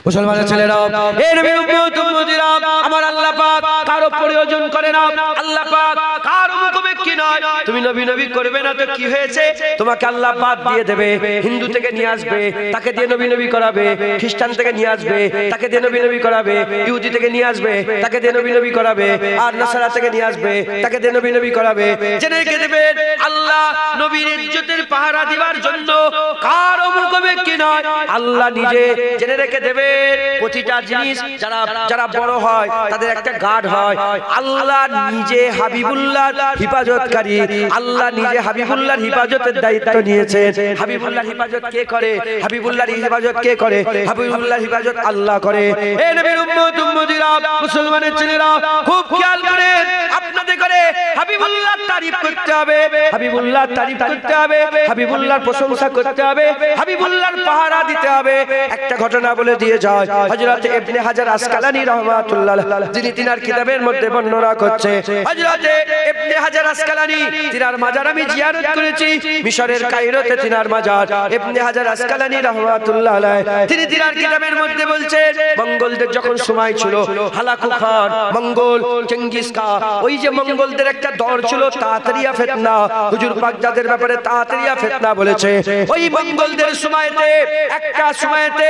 মুসলমানের ছেলেরা, এই নবীর উম্মত উম্মতিরা, আমার আল্লাহ পাক কারো প্রয়োজন করে না, আল্লাহ পাক কারো মুখাপেক্ষী নয়। তুমি নবী নবী করবে না তো কি হয়েছে? তোমাকে আল্লাহ পাক দিয়ে দেবে। হিন্দু থেকে নিয়ে আসবে, তাকে দিয়ে নবী নবী করাবে। খ্রিস্টান থেকে নিয়ে আসবে, তাকে দিয়ে নবী নবী করাবে। ইহুদি থেকে নিয়ে আসবে, তাকে দিয়ে নবী নবী করাবে। আর নাসারা থেকে নিয়ে আসবে, তাকে দিয়ে নবী নবী করাবে। জেনে রেখে দেবেন, আল্লাহ নবীর ইজ্জতের পাহারা দিবার জন্য কারো মুখাপেক্ষী নয়, আল্লাহ নিজে। জেনে রেখে দেবেন, প্রতিটা জিনিস যারা যারা বড় হয় তাদের একটা গার্ড হয়। আল্লাহ নিজে হাবিবুল্লাহর হিফাজতকারী, আল্লাহ নিজে হাবিবুল্লাহর হিফাজতের দায়িত্ব নিয়েছেন। হাবিবুল্লাহর হিফাজত কে করে? হাবিবুল্লাহর হিফাজত কে করে? হাবিবুল্লাহর হিফাজত আল্লাহ করে। এই নবীর উম্মত উম্মতিরা, মুসলমানের ছেলেরা, খুব খেয়াল করে আপনাদের করে হাবিবুল্লাহর তারিফ করতে হবে, হাবিবুল্লাহর তারিফ করতে হবে, হাবিবুল্লাহর প্রশংসা করতে হবে, হাবিবুল্লাহর পাহারা দিতে হবে। একটা ঘটনা বলে দিয়ে যায়, হযরত ইবনে হাজার আসকালানী রাহমাতুল্লাহ যিনি তিনার কিতাবের মধ্যে বর্ণনা করছে, হযরত ইবনে হাজার আসকালানী, তিনার মাজার আমি জিয়ারত করেছি মিশরের কায়রোতে, তিনার মাজার। ইবনে হাজার আসকালানী রাহমাতুল্লাহ আলাইহি তিনি তিনার কিতাবের মধ্যে বলছে, মঙ্গলদের যখন সময় ছিল, হালাকু খান, মঙ্গল, চেঙ্গিস খান, ওই যে মঙ্গলদের একটা দর ছিল তাতারিয়া ফিতনা, হুজুর পাক যাদের ব্যাপারে তাতারিয়া ফিতনা বলেছে, ওই মঙ্গলদের সময়তে একটা সময়তে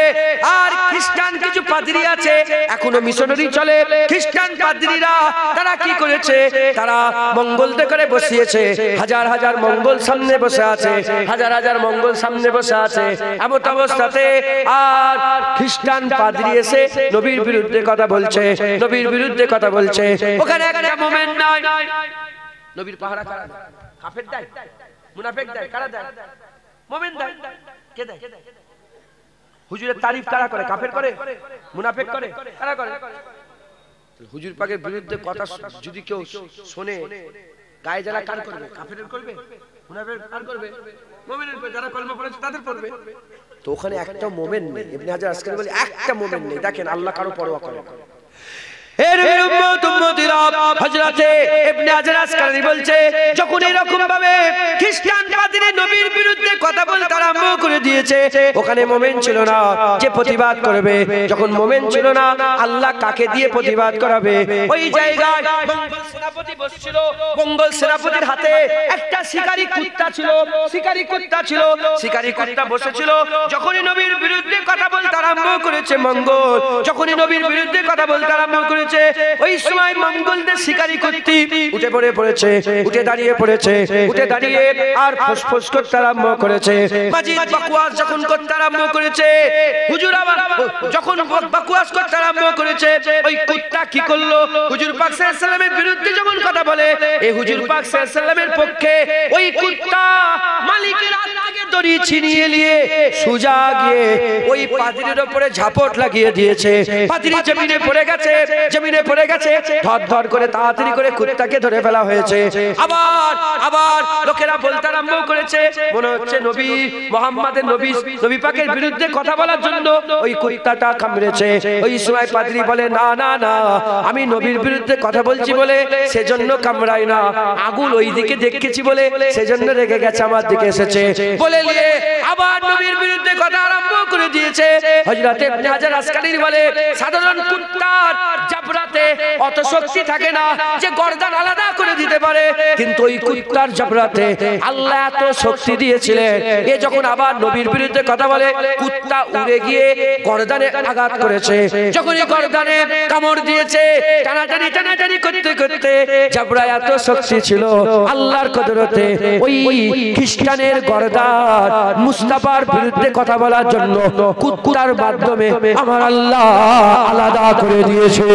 আর খ্রিস্টান কিছু পাদ্রী আছে, এখনো মিশনারি চলে। খ্রিস্টান পাদ্রীরা তারা কি করেছে? তারা মঙ্গলদের করে বসিয়েছে, হাজার হাজার মঙ্গল সামনে বসে আছে, হাজার হাজার মঙ্গল সামনে বসে আছে। এমন অবস্থাতে আর খ্রিস্টান পাদ্রী এসে নবীর বিরুদ্ধে কথা বলছে, নবীর বিরুদ্ধে কথা বলছে। ওখানে একটা মোমেন নাই। নবীর পাহারা কারা দেয়? কাফের দেয়, মুনাফিক দেয়, কারা দেয়? মোমেন দেয়। কে দেয়? হুজুরের তারিফ কারা করে? কাফের করে, মুনাফিক করে, কারা করে? হুজুর পাকের বিরুদ্ধে কথা যদি কেউ শুনে, গায়ে জ্বালা কার করবে? কাফেরের করবে, মুনাফিকের কার করবে? মুমিনের করবে, যারা কলমা পড়েছে তাদের করবে। তো ওখানে একটা মোমেন নেই। ইবনে হাজার আসকালানী বলে একটা মোমেন নেই। দেখেন আল্লাহ কারো পরোয়া করে না। এর উম্মত উম্মতিরা, হযরত ইবনে হাজার আসকালানী বলছে, যখন এরকম ভাবে খ্রিস্টান পাদ্রী নবীর বিরুদ্ধে কথা বলতে আরম্ভ করে দিয়েছে, ওখানে মুমিন ছিল না যে প্রতিবাদ করবে। যখন মুমিন ছিল না, আল্লাহ কাকে দিয়ে প্রতিবাদ করাবে? ওই জায়গায় মঙ্গল সেনাপতি বসছিল, মঙ্গল সেনাপতির হাতে একটা শিকারী কুত্তা ছিল, শিকারী কুত্তা ছিল, শিকারী কুত্তা বসেছিল। যখনই নবীর বিরুদ্ধে কথা বলতে আরম্ভ করেছে মঙ্গল, যখনই নবীর বিরুদ্ধে কথা বলতে আরম্ভ করেছে, ওই সময় মঙ্গলদের শিকারী কুত্তি উঠে পড়েছে, উঠে দাঁড়িয়ে পড়েছে, উঠে দাঁড়িয়ে আর ফুসফুস করতে আরম্ভ করেছে। মাজিদ বকওয়াস যখন করতে আরম্ভ করেছে, হুজুর আবার যখন বকওয়াস করতে আরম্ভ করেছে, ওই কুত্তা কি করলো? হুজুর পাক সাল্লাল্লাহু আলাইহি ওয়াসাল্লামের বিরুদ্ধে যখন কথা বলে, এই হুজুর পাক সাল্লাল্লাহু আলাইহি ওয়াসাল্লামের পক্ষে ওই কুত্তা মালিকের হাত থেকে দড়ি ছিনিয়ে নিয়ে সোজা গিয়ে ওই পাদ্রীর উপরে ঝাপট লাগিয়ে দিয়েছে। পাদ্রী জমিনে পড়ে গেছে, জমিনে পড়ে গেছে, ধর ধর করে তাড়াতাড়ি করে কুত্তাকে ধরে ফেলা হয়েছে। আবার লোকেরা বলতে আরম্ভ করেছে, মনে হচ্ছে নবী মুহাম্মাদের নবী পাকের বিরুদ্ধে কথা বলার জন্য ওই কুত্তাটা কামড়েছে। ওই সময় পাদ্রী বলে, না না না, আমি নবীর বিরুদ্ধে কথা বলছি বলে সেজন্য কামড়াই না, আগুন ওই দিকে দেখেছি বলে সেজন্য রেগে গেছে, আমার দিকে এসেছে বলে নিয়ে আবার নবীর বিরুদ্ধে কথা আরম্ভ করে দিয়েছে। হযরত ইবনে হাজার আসকালানী বলে, সাধারণ কুত্তার জাবরাতে অত শক্তি থাকে না যে গর্দান আলাদা করে দিতে পারে, কিন্তু ওই কুত্তার জাবরাতে আল্লাহ এত শক্তি দিয়েছিলেন। এ যখন আবার নবীর বিরুদ্ধে কথা বলে, কুত্তা উড়ে গিয়ে গর্দানে আঘাত করেছে। যখন এই গর্দানে কামড় দিয়েছে, টানাটানি টানাটানি করতে করতে জাবরা এত শক্তি ছিল আল্লাহর কুদরতে, ওই খ্রিস্টানের গর্দান মুস্তাফার বিরুদ্ধে কথা বলার জন্য কুত্তার মাধ্যমে আমার আল্লাহ আলাদা করে দিয়েছে।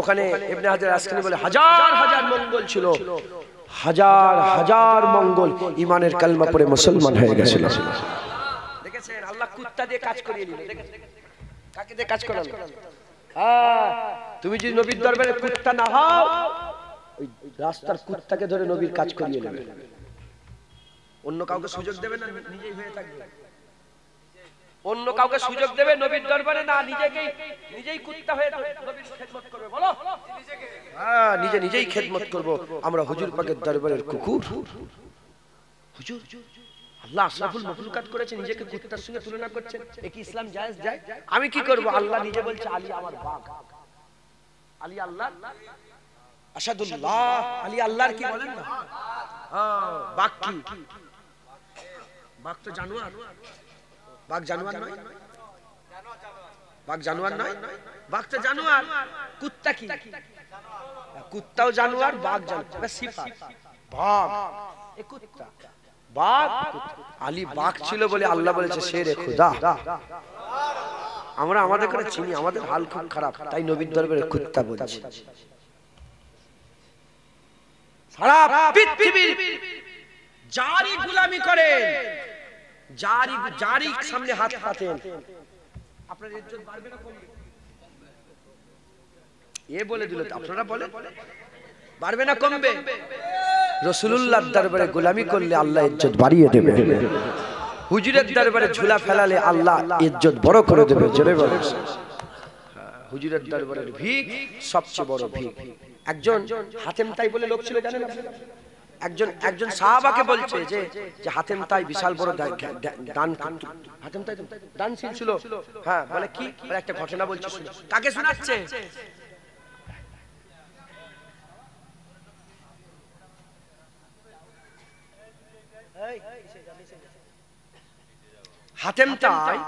ওখানে ইবনে হাজার আসকালানী বলে, হাজার হাজার মঙ্গল ছিল, হাজার হাজার মঙ্গল ইমানের কালমা পড়ে মুসলমান হয়ে গেছিল। দেখেছেন আল্লাহ কুত্তা দিয়ে কাজ করিয়ে নিল। দেখেছেন কাকে দিয়ে কাজ করালো? তুমি যদি নবীর দরবারে কুত্তা না হও, ওই রাস্তার কুত্তাকে ধরে নবীর কাজ করিয়ে নেবে, অন্য কাউকে সুযোগ দেবে না, নিজেই হয়ে থাকবে। অন্য কাউকে সুযোগ দেবে নবীর দরবারে, না নিজেই কুত্তা হয়ে নবীর খেদমত করবে? বলো। হ্যাঁ, নিজেই খেদমত করব। আমরা হুজুর পাকের দরবারের কুকুর। হুজুর, আল্লাহ আশরাফুল মাখলুকাত করেছে, নিজেকে কুত্তার সঙ্গে তুলনা করছেন, এ কি ইসলাম জায়েজ যায়? আমি কি করব? আল্লাহ নিজে বলছে আলী আমার বাঘ। আলী আল্লাহ আসাদুল্লাহ, আলী আল্লাহর কি বলেন না? হ্যাঁ, বাঘ কি? বাঘ তো জানোয়ার। বাঘ জানোয়ার নয়? বাঘ জানোয়ার নয়? বাঘ তো জানোয়ার। কুত্তা কি? কুত্তাও জানোয়ার, বাঘ জানোয়ার, সিফাত। বাঘ এ কুত্তা, বাঘ আলী বাঘ ছিল বলে আল্লাহ বলেছে শেরে খোদা। আমরা আমাদের করে চিনি, আমাদের হাল খুব খারাপ, তাই নবীর দরবারে কুত্তা বলছি। সারা পৃথিবীর যারই গোলামি করেন, যারই সামনে হাত পাতেন, আপনার ইজ্জত বাড়বে না কমবে? এ বলে দিল, আপনারা বলেন বাড়বে না কমবে? রাসূলুল্লাহর দরবারে গোলামি করলে আল্লাহ ইজ্জত বাড়িয়ে দেবে, হুজুরের দরবারে ঝুলা ফেলালে আল্লাহ ইজ্জত বড় করে দেবে। জোরে বলেন। হুজুরের দরবারের ভিক সবচেয়ে বড় ভিক। একজন হাতেম তাই বলে লোক ছিল, জানেন আপনারা? একজন সাহাবাকে বলছে যে হাতেম তাই বিশাল বড় দান, হাতেম তাই দানশীল ছিল। হ্যাঁ, বলে কি? একটা ঘটনা বলছে, কাকে শোনাচ্ছে? হাতেম তাই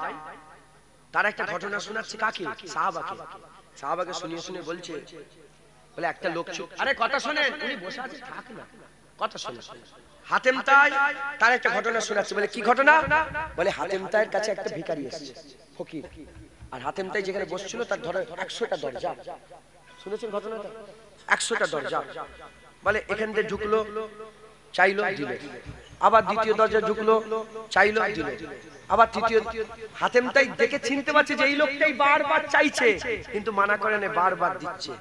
তার একটা ঘটনা শোনাচ্ছে। কাকে? সাহাবাকে শুনিয়ে বলছে, বলে একটা লোক, আরে কথা শোনেন, উনি বসে আছে, থাক না, কথা শোনেন। হাতেম তাই তার একটা ঘটনা শোনাচ্ছে। বলে কি ঘটনা? বলে হাতেম তাইয়ের কাছে একটা ভিখারি এসেছে, ফকির। আর হাতেম তাই যেখানে বসছিল তার ধরে 100টা দরজা। শুনেছেন ঘটনাটা? 100টা দরজা। বলে এখান থেকে ঢুকলো, চাইলো, দিল। আবার দ্বিতীয় দরজা ঢুকলো, চাইলো, দিল। আবার তৃতীয়। হাতেম তাই দেখে চিনতে পারছে যে এই লোকটাই বারবার চাইছে, কিন্তু মানা করে না, বারবার দিচ্ছে।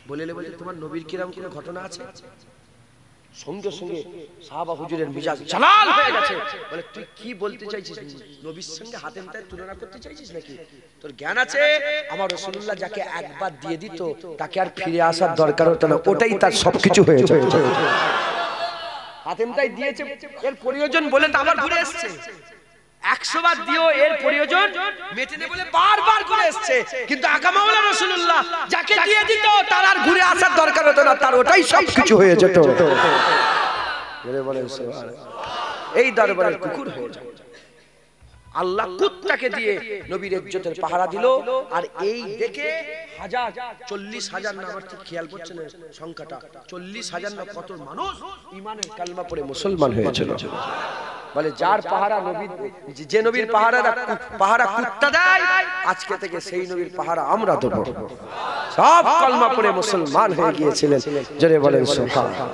বলে তোমার নবীর কিরকম কোনো ঘটনা আছে? সঙ্গে সঙ্গে সাহাবা হুজুরের মিজাজ জালাল হয়ে গেছে। বলে তুই কি বলতে চাইছিস? নবীর সঙ্গে হাতেম তাই তুলনা করতে চাইছিস নাকি? তোর জ্ঞান আছে? আমার রাসূলুল্লাহ যাকে একবার দিয়ে দিত তাকে আর ফিরে আসার দরকার হতো না, ওটাই তার সবকিছু হয়ে যেত। হাতেম তাই দিয়েছে, এর প্রয়োজন বলে তো আবার ঘুরে এসেছে। 100 বার দিও, এর প্রয়োজন মেটেনে বলে বারবার ঘুরে এসেছে। কিন্তু আকা মাওলা রাসূলুল্লাহ যাকে দিয়ে দিত তার আর ঘুরে আসার দরকার হতো না, তার ওটাই সবকিছু হয়ে যেত। এই দরবারের কুকুর হয়ে যায়। আল্লাহ কুত্তাকে দিয়ে নবীর ইজ্জতের পাহারা দিল। আর এই দেখে 40,000 না, আমার ঠিক খেয়াল পড়ছে না সংখ্যাটা, 40,000 না কত মানুষ ঈমানের কালমা পড়ে মুসলমান হয়েছিল। বলে যার পাহারা নবী, যে নবীর পাহারা কুত্তা দেয়, আজকে থেকে সেই নবীর পাহারা আমরা দেব। সব কালমা পড়ে মুসলমান হয়ে গিয়েছিলেন। জোরে বলেন সুবহানাল্লাহ।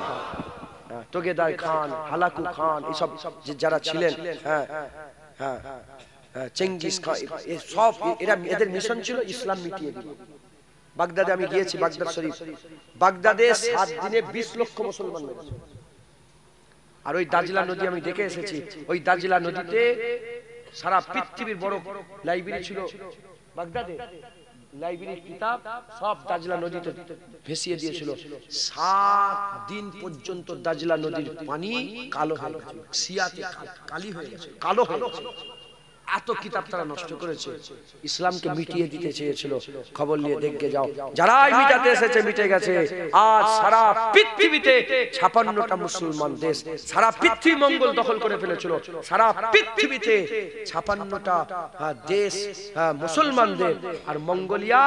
তোগেদার খান, হালাকু খান, এইসব যারা ছিলেন, হ্যাঁ হ্যাঁ, চেঙ্গিস খান, সব এদের মিশন ছিল ইসলাম মিটিয়ে দিল। বাগদাদে আমি গিয়েছি, বাগদাদ শরীফ, বাগদাদে 7 দিনে 20 লক্ষ মুসলমান হয়েছে। আর ওই দাজলা নদী আমি দেখে এসেছি, ওই দাজলা নদীতে সারা পৃথিবীর বড় লাইব্রেরি ছিল বাগদাদে। লাইব্রেরির কিতাব সব দাজলা নদীতে ভেসিয়ে দিয়েছিল। 7 দিন পর্যন্ত দাজলা নদীর পানি কালো হয়ে গেছিল, সিয়াতে কালি হয়ে গেছিল, কালো হয়ে গেছিল। এত কিতাব তারা নষ্ট করেছে, ইসলামকে মিটিয়ে দিতে চেয়েছিল। খবর নিয়ে দেখে যাও, যারাই মিটাতে এসেছে মিটে গেছে। আজ সারা পৃথিবীতে 56টা মুসলমান দেশ, সারা পৃথিবী মঙ্গল দখল করে ফেলেছিল। সারা পৃথিবীতে 56টা দেশ মুসলমানদের। আর মঙ্গোলিয়া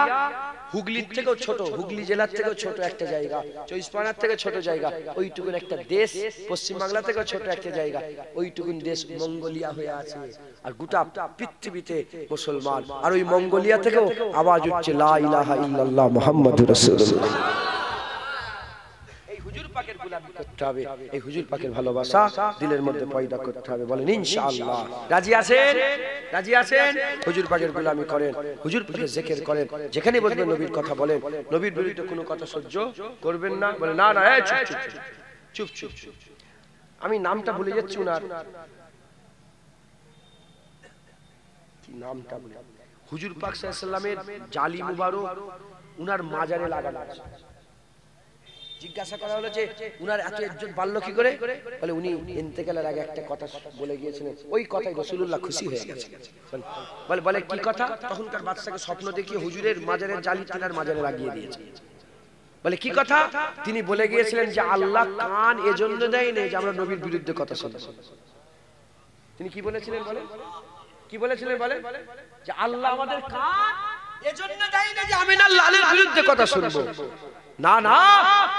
হুগলির থেকেও ছোট, হুগলি জেলার থেকেও ছোট একটা জায়গা, 24 থেকে ছোট জায়গা, ওইটুকুন একটা দেশ। পশ্চিম বাংলা থেকেও ছোট একটা জায়গা, ওইটুকুন দেশ মঙ্গোলিয়া হয়ে আছে। আর গোটা পৃথিবীতে মুসলমান। আর ওই মঙ্গোলিয়া থেকেও আওয়াজ উঠছে লা ইলাহা ইল্লাল্লাহ মুহাম্মাদুর রাসূলুল্লাহ। এই হুজুর পাকের গোলামি করতে হবে, এই হুজুর পাকের ভালোবাসা দিলের মধ্যে পয়দা করতে হবে। বলেন ইনশাআল্লাহ। রাজি আছেন? রাজি আছেন? হুজুর পাকের গোলামি করেন, হুজুর পাকের জিকির করেন, যেখানে বলবেন নবীর কথা বলেন, নবীর বিরুদ্ধে কোনো কথা সহ্য করবেন না। বলে না না, এই চুপ চুপ চুপ। আমি নামটা ভুলে যাচ্ছি উনার, কি নামটা বলে, হুজুর পাক সাল্লাল্লাহু আলাইহি ওয়াসাল্লামের জালি মুবারক উনার মাজারে লাগানো আছে। জিজ্ঞাসা করা হলো যে উনার এত ইজ্জত বাড়লো কি করে? বলে উনি ইন্তেকালের আগে একটা কথা বলে গিয়েছিলেন, ওই কথাই রাসূলুল্লাহ খুশি হয়ে গেছে। বলে কি কথা? তখনকার বাদশাকে স্বপ্ন দেখিয়ে হুজুরের মাজারের জালি তিনার মাজারে লাগিয়ে দিয়েছে। বলে কি কথা? তিনি বলে গিয়েছিলেন যে আল্লাহ কান এজন্য দেয় না যে আমরা নবীর বিরুদ্ধে কথা শুনব। তিনি কি বলেছিলেন বলে? কি বলেছিলেন বলে? যে আল্লাহ আমাদের কান এজন্য দেয় না যে আমি আল্লাহর বিরুদ্ধে কথা শুনব। না না,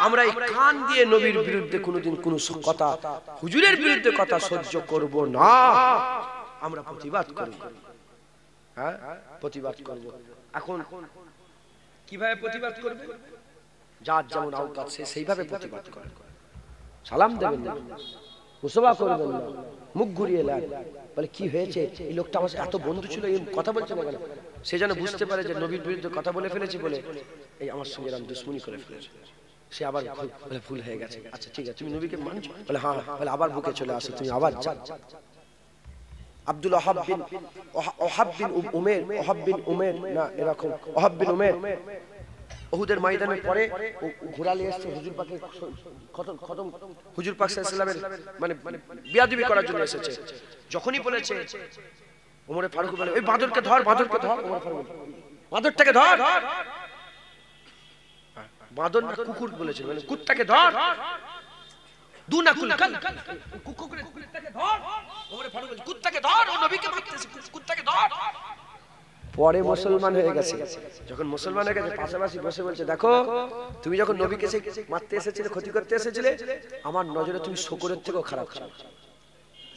আমরা এই কান দিয়ে নবীর বিরুদ্ধে কোনোদিন কোনো কথা, হুজুরের বিরুদ্ধে কথা সহ্য করব না, আমরা প্রতিবাদ করব। হ্যাঁ, প্রতিবাদ করব। এখন কিভাবে প্রতিবাদ করবে? যার যেমন আওকাত সে সেইভাবে প্রতিবাদ করে। সালাম দেবেন না, মুসাফা করবেন না, মুখ ঘুরিয়ে নেন। বলে কি হয়েছে? এই লোকটা আমার এত বন্ধু ছিল, এই কথা বলছে না কেন? সে যেন বুঝতে পারে যে নবীর বিরুদ্ধে কথা বলে ফেলেছি বলে এই আমার সঙ্গে এরকম দুশ্মনী করে ফেলেছে। সে আবার বলে ভুল হয়ে গেছে। আচ্ছা ঠিক আছে, তুমি নবীকে মানছো? বলে হ্যাঁ। বলে আবার বুকে চলে আসো, তুমি আবার যাও। আব্দুল ওহাব বিন উমের না এরকম ওহাব বিন উমের উহুদের ময়দানের পরে ঘোড়া নিয়ে এসেছে হুজুর পাকে খতম, হুজুর পাক সাল্লাল্লাহু আলাইহি ওয়াসাল্লামের মানে বিয়াদবি করার জন্য এসেছে। যখনই বলেছে ওমরে ফারুক বলে ওই বাঁদরকে ধর, বাঁদরকে ধর। ওমর ফারুক বাঁদরটাকে ধর। বাঁদর না কুকুর বলেছিল, মানে কুত্তাকে ধর। দুনাকুল কাল কুকুরটাকে ধর। ওমরে ফারুক বলে কুত্তাকে ধর, ও নবীকে মারতেছে, কুত্তাকে ধর। পরে মুসলমান হয়ে গেছে। যখন মুসলমান হয়ে গেছে পাশাপাশি বসে বলছে দেখো, তুমি যখন নবীকে মারতে এসেছিলে, ক্ষতি করতে এসেছিলে, আমার নজরে তুমি শকুরের থেকেও খারাপ ছিল,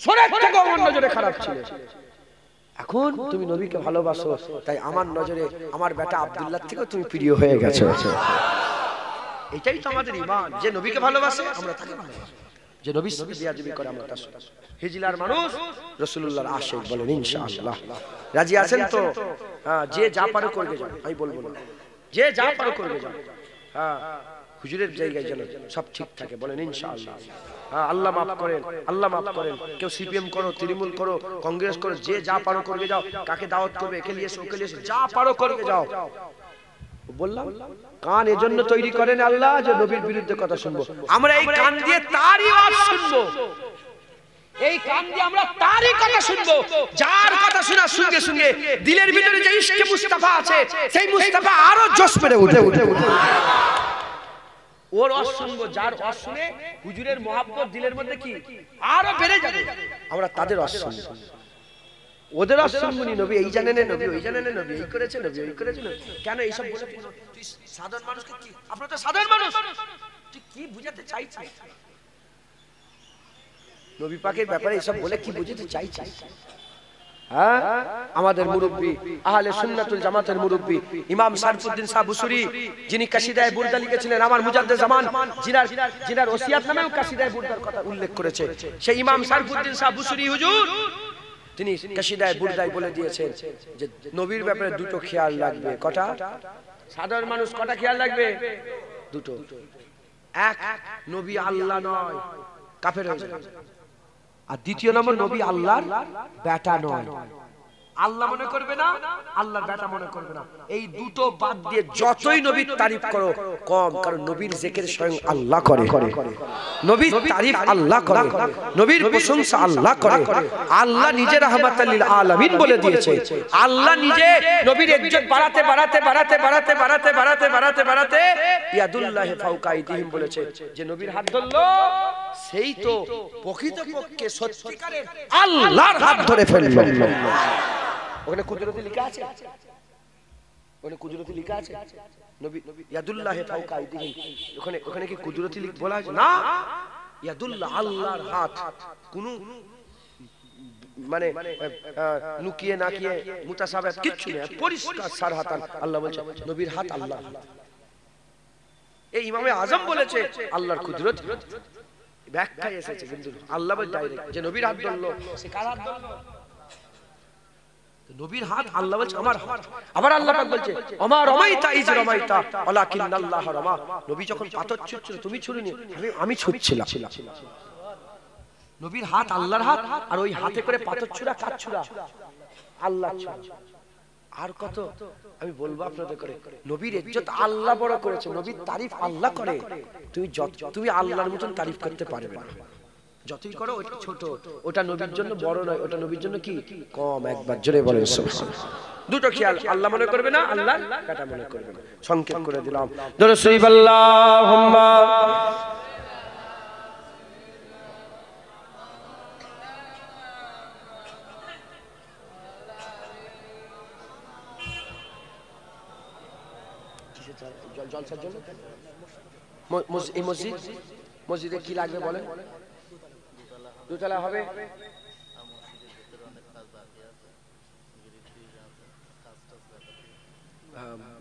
শোরের থেকেও আমার নজরে খারাপ ছিল। এখন তুমি নবীকে ভালোবাসো, তাই আমার নজরে আমার বেটা আব্দুল্লাহ থেকেও তুমি প্রিয় হয়ে গেছো। এটাই তো আমাদের ঈমান, যে নবীকে ভালোবাসে আমরা তাকে ভালোবাসি, যে নবীর সঙ্গে বিয়াদবি করে আমরা তার সাথে। হিজলার মানুষ রাসূলুল্লাহর আশিক, বলেন ইনশাআল্লাহ। রাজি আছেন তো? হ্যাঁ, যে যা পারো করবে যাও, আমি বলবো না, যে যা পারো করবে যাও। হ্যাঁ, হুজুরের জায়গায় যেন সব ঠিক থাকে, বলেন ইনশাআল্লাহ। হ্যাঁ, আল্লাহ মাফ করেন, আল্লাহ মাফ করেন। কেউ সিপিএম করো, তৃণমূল করো, কংগ্রেস করো, যে যা পারো করবে যাও। কাকে দাওয়াত করবে, একে নিয়ে এসে ওকে নিয়ে এসে, যা পারো করবে যাও। বললাম কান এজন্য তৈরি করেন আল্লাহ যে নবীর বিরুদ্ধে কথা শুনবো। আমরা এই কান দিয়ে তারই আওয়াজ শুনবো, এই কান দিয়ে আমরা তারই কথা শুনবো, যার কথা শোনার সঙ্গে সঙ্গে দিলের ভিতরে যে ইশকে মুস্তাফা আছে, সেই মুস্তাফা আরো জোশ পেরে উঠে। ওর ওয়াজ শুনবো, যার ওয়াজ শুনে হুজুরের মহব্বত দিলের মধ্যে কি আরো বেড়ে যাবে। আমরা তাদের ওয়াজ শুনবো, ওদের ওয়াজ শুনবো না। নবী এই জানেন না, নবী ওই জানেন না, নবী এই করেছে, নবী ওই করেছে। কেন এইসব বলে? তুই সাধারণ মানুষকে কি, আপনারা তো সাধারণ মানুষ, তুই কি বুঝাতে চাইছিস? নবী পাকের ব্যাপারে এইসব বলে কি বুঝাতে চাইছিস? হ্যাঁ, আমাদের মুরব্বী আহলে সুন্নাতুল জামাতের মুরব্বী ইমাম শরফুদ্দিন সাহেব বুসুরি, যিনি কাসিদায়ে বুরদা লিখেছিলেন, আমার মুজাদ্দিদ জামান, জিনার ওসিয়াত নামেও কাসিদায়ে বুরদার কথা উল্লেখ করেছে, সেই ইমাম শরফুদ্দিন সাহেব বুসুরি হুজুর, তিনি কাসিদায়ে বুরদায় বলে দিয়েছেন যে নবীর ব্যাপারে দুটো খেয়াল রাখবে। কটা? সাধারণ মানুষ কটা খেয়াল রাখবে? দুটো। এক, নবী আল্লাহ নয়, কাফের হয়ে যাবে। আর দ্বিতীয় নম্বর, নবী আল্লাহর বেটা নয়, আল্লাহ মনে করবে না, আল্লাহর বেটা মনে করবে না। এই দুটো বাদ দিয়ে যতই নবীর তারিফ করো কম, কারণ নবীর জিকির স্বয়ং আল্লাহ করে, নবীর তারিফ আল্লাহ করে, নবীর প্রশংসা আল্লাহ করে। আল্লাহ নিজে রাহমাতাল লিল আলামিন বলে দিয়েছে, আল্লাহ নিজে নবীর ইজ্জত বাড়াতে বাড়াতে বাড়াতে বাড়াতে বাড়াতে বাড়াতে বাড়াতে বাড়াতে ইয়াদুল্লাহি ফাওকা আইদিহিম বলেছে, যে নবীর হাত ধরলো সেই তো প্রকৃতপক্ষে সত্যিকারের আল্লাহর হাত ধরে ফেললো। ওখানে কুদরতি লেখা আছে, ওখানে কুদরতি লেখা আছে, নবী ইয়াদুল্লাহি ফাওকা আইদিহিম। ওখানে কি কুদরতি বলা আছে? না, ইয়াদুল্লাহ আল্লাহর হাত, কোন মানে লুকিয়ে না কিয়ে মুতাসাবিহ কিছু নেই, পরিষ্কার সারহাতান আল্লাহ বলছে নবীর হাত আল্লাহর হাত। এই ইমামে আজম বলেছে আল্লাহর কুদরত, ব্যাখ্যায় এসেছে, কিন্তু আল্লাহ বলে ডাইরেক্ট যে নবীর হাত ধরলো, সে কার হাত ধরলো? নবীর হাত, আল্লাহ বলছে আমার হাত। আবার আল্লাহ পাক বলছে ওমা রমাইতা ইজ রমাইতা ওয়ালাকিন্নাল্লাহ রামা। নবী যখন পাথর ছুঁড়ছিল তুমি ছুঁড়িনি, আমি ছুঁড়ছিলাম। নবীর হাত আল্লাহর হাত, আর ওই হাতে করে পাথর ছুঁড়া কার ছুঁড়া? আল্লাহ ছাড়া। আর কত আমি বলবো আপনাদের করে, নবীর ইজ্জত আল্লাহ বড় করেছে, নবীর তারিফ আল্লাহ করে। তুমি আল্লাহর মতন তারিফ করতে পারবে না, যতই করো ওটা ছোট, ওটা নবীর জন্য বড় নয়, ওটা নবীর জন্য কি কম। একবার জোরে বলেন সুবহানাল্লাহ। দুটো খেয়াল, আল্লাহ মনে করবে না, আল্লাহ কাটা মনে করবে না। সংক্ষেপ করে দিলাম। দরুদ শরীফ আল্লাহুম্মা জলসার জন্য এই মসজিদে কি লাগবে বলেন? দুতলা হবে।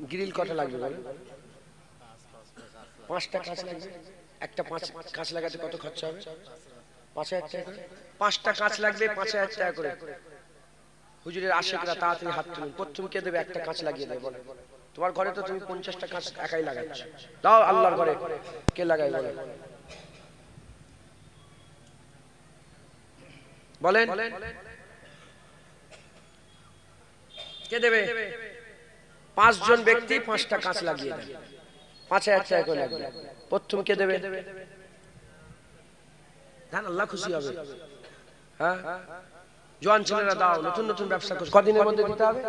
গ্রিল কটা লাগবে বলেন? 5টা কাঁচ লাগবে। একটা 5 কাঁচ লাগাতে কত খরচা হবে? 5000 টাকা করে। 5টা কাঁচ লাগবে 5000 টাকা করে। হুজুরের আশিকরা তাড়াতাড়ি হাত তুলুন। প্রথম কে দেবে? একটা কাঁচ লাগিয়ে দেবে বলেন। তোমার ঘরে তো তুমি 50টা কাঁচ একাই লাগাচ্ছ, দাও আল্লাহর ঘরে কে লাগাই বলেন? বলেন কে দেবে? 5 জন ব্যক্তি 5টা কাঁচ লাগিয়ে দেবে, 5000 টাকা করে লাগবে। প্রথম কে দেবে? জান আল্লাহ খুশি হবে। হ্যাঁ, জোয়ান ছেলেরা দাও, নতুন নতুন ব্যবসা করছে। কদিনের মধ্যে দিতে হবে?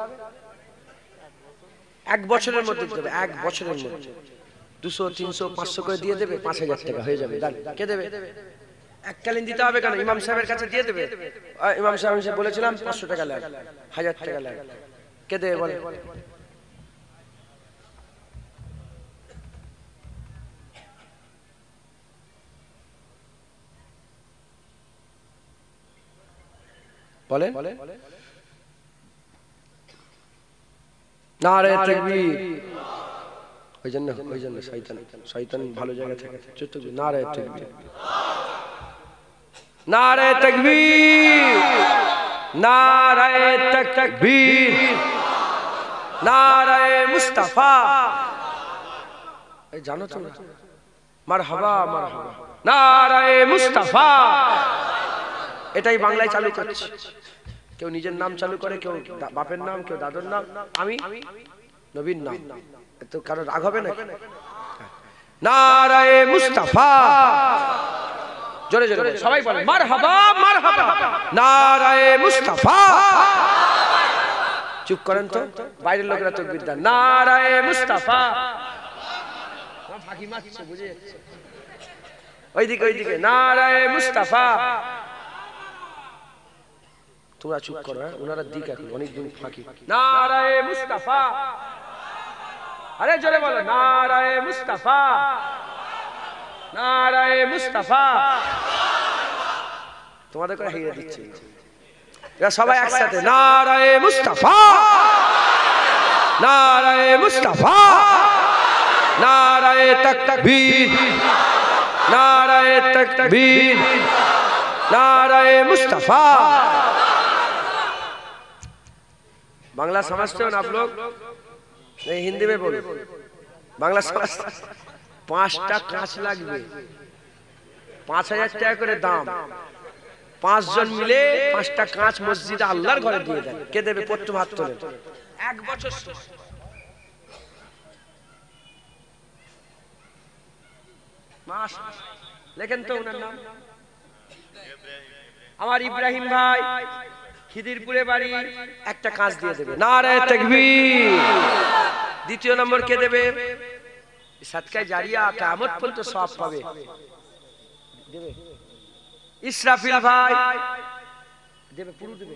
1 বছরের মধ্যে দিতে হবে। 1 বছরের মধ্যে 200 300 500 করে দিয়ে দেবে, 5000 টাকা হয়ে যাবে। কে দেবে? এককালীন দিতে হবে কেন? ইমাম সাহেবের কাছে দিয়ে দেবে। ইমাম সাহেব এসে বলেছিলাম 500 টাকা লাগে, 1000 টাকা লাগে। কে দেবে বলে? বলেন নারে তাকবীর। ওই জন্য শয়তান ভালো জায়গা থেকে চুপ। নারে তাকবীর, নারে তাকবীর, নারে তাকবীর, নারে মুস্তাফা। এই জানো তো না? মারহাবা মারহাবা, নারে মুস্তাফা। এটাই বাংলায় চালু করছে। কেউ নিজের নাম চালু করে, কেউ বাপের নাম, কেউ দাদুর নাম, আমি নবীর নাম। এত কারো রাগ হবে না? নারে মুস্তাফা। জোরে জোরে সবাই বলে মারহাবা মারহাবা, নারে মুস্তাফা। চুপ করেন তো, বাইরের লোকেরা তাকবীর দেন। নারে মুস্তাফা। ফাঁকি মারছে, বুঝে যাচ্ছে। ওইদিকে নারে মুস্তাফা। তোমরা চুপ করো, ওনারা দিক এখন অনেক দিন ফাঁকি। নারে মুস্তাফা। আরে জোরে বলো নারে মুস্তাফা, নারে মুস্তাফা। তোমাদের করে হাইয়ে দিচ্ছে এরা সবাই একসাথে। নারে মুস্তাফা, নারে মুস্তাফা, নারে তাকবীর, নারে তাকবীর, নারে মুস্তাফা। बांग्ला समझते हो ना आप लोग? नहीं, हिंदी में बोलो। बांग्ला समझते? 5টা কাঁচ লাগবে, 5000 টাকা করে দাম। 5 জন মিলে 5টা কাঁচ মসজিদে আল্লাহর ঘরে দিয়ে দেন। কে দেবে? প্রথম হাত তোলেন। 1 বছর মাস লেখেন তো ওনার নাম। আমার ইব্রাহিম ভাই, খিদিরপুরে বাড়ি। একটা কাঁচ দিয়ে দেবে। নারে তাকবীর। দ্বিতীয় নম্বর কে দেবে? সাদকায়ে জারিয়া, কিয়ামত পর্যন্ত সওয়াব পাবে। দেবে ইসরাফিল ভাই, দেবে পুরো দেবে।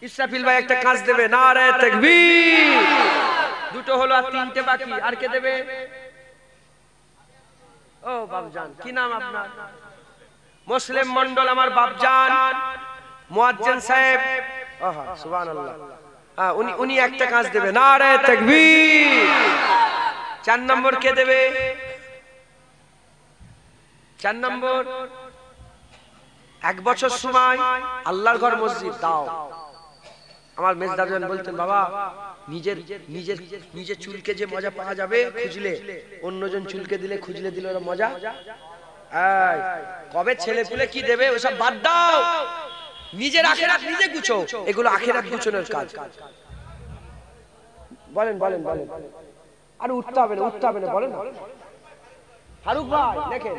ইসরাফিল ভাই একটা কাঁচ দেবে। নারে তাকবীর। দুটো হলো আর 3টে বাকি। আর কে দেবে? ও বাপজান, কি নাম আপনার? মুসলিম মন্ডল আমার বাপজান মুয়াজ্জিন সাহেব। আহা সুবহানাল্লাহ। হ্যাঁ, উনি একটা কাঁচ দেবে। নারে তাকবীর। 4 নম্বর কে দেবে? 4 নম্বর 1 বছর সময় আল্লাহর ঘর মসজিদ দাও। আমার মেজদাদান বলতেন, বাবা নিজের চুলকে যে মজা পাওয়া যাবে খুঁজলে, অন্যজন চুলকে দিলে খুঁজলে দিলে মজা। কবে ছেলে পুলে কি দেবে ওসব বাদ দাও। নিজের আখিরাত নিজে গুছো, এগুলো আখিরাত গুছানোর কাজ। বলেন বলেন বলেন, আর উঠতে হবে না বলেন। ফারুক ভাই দেখেন,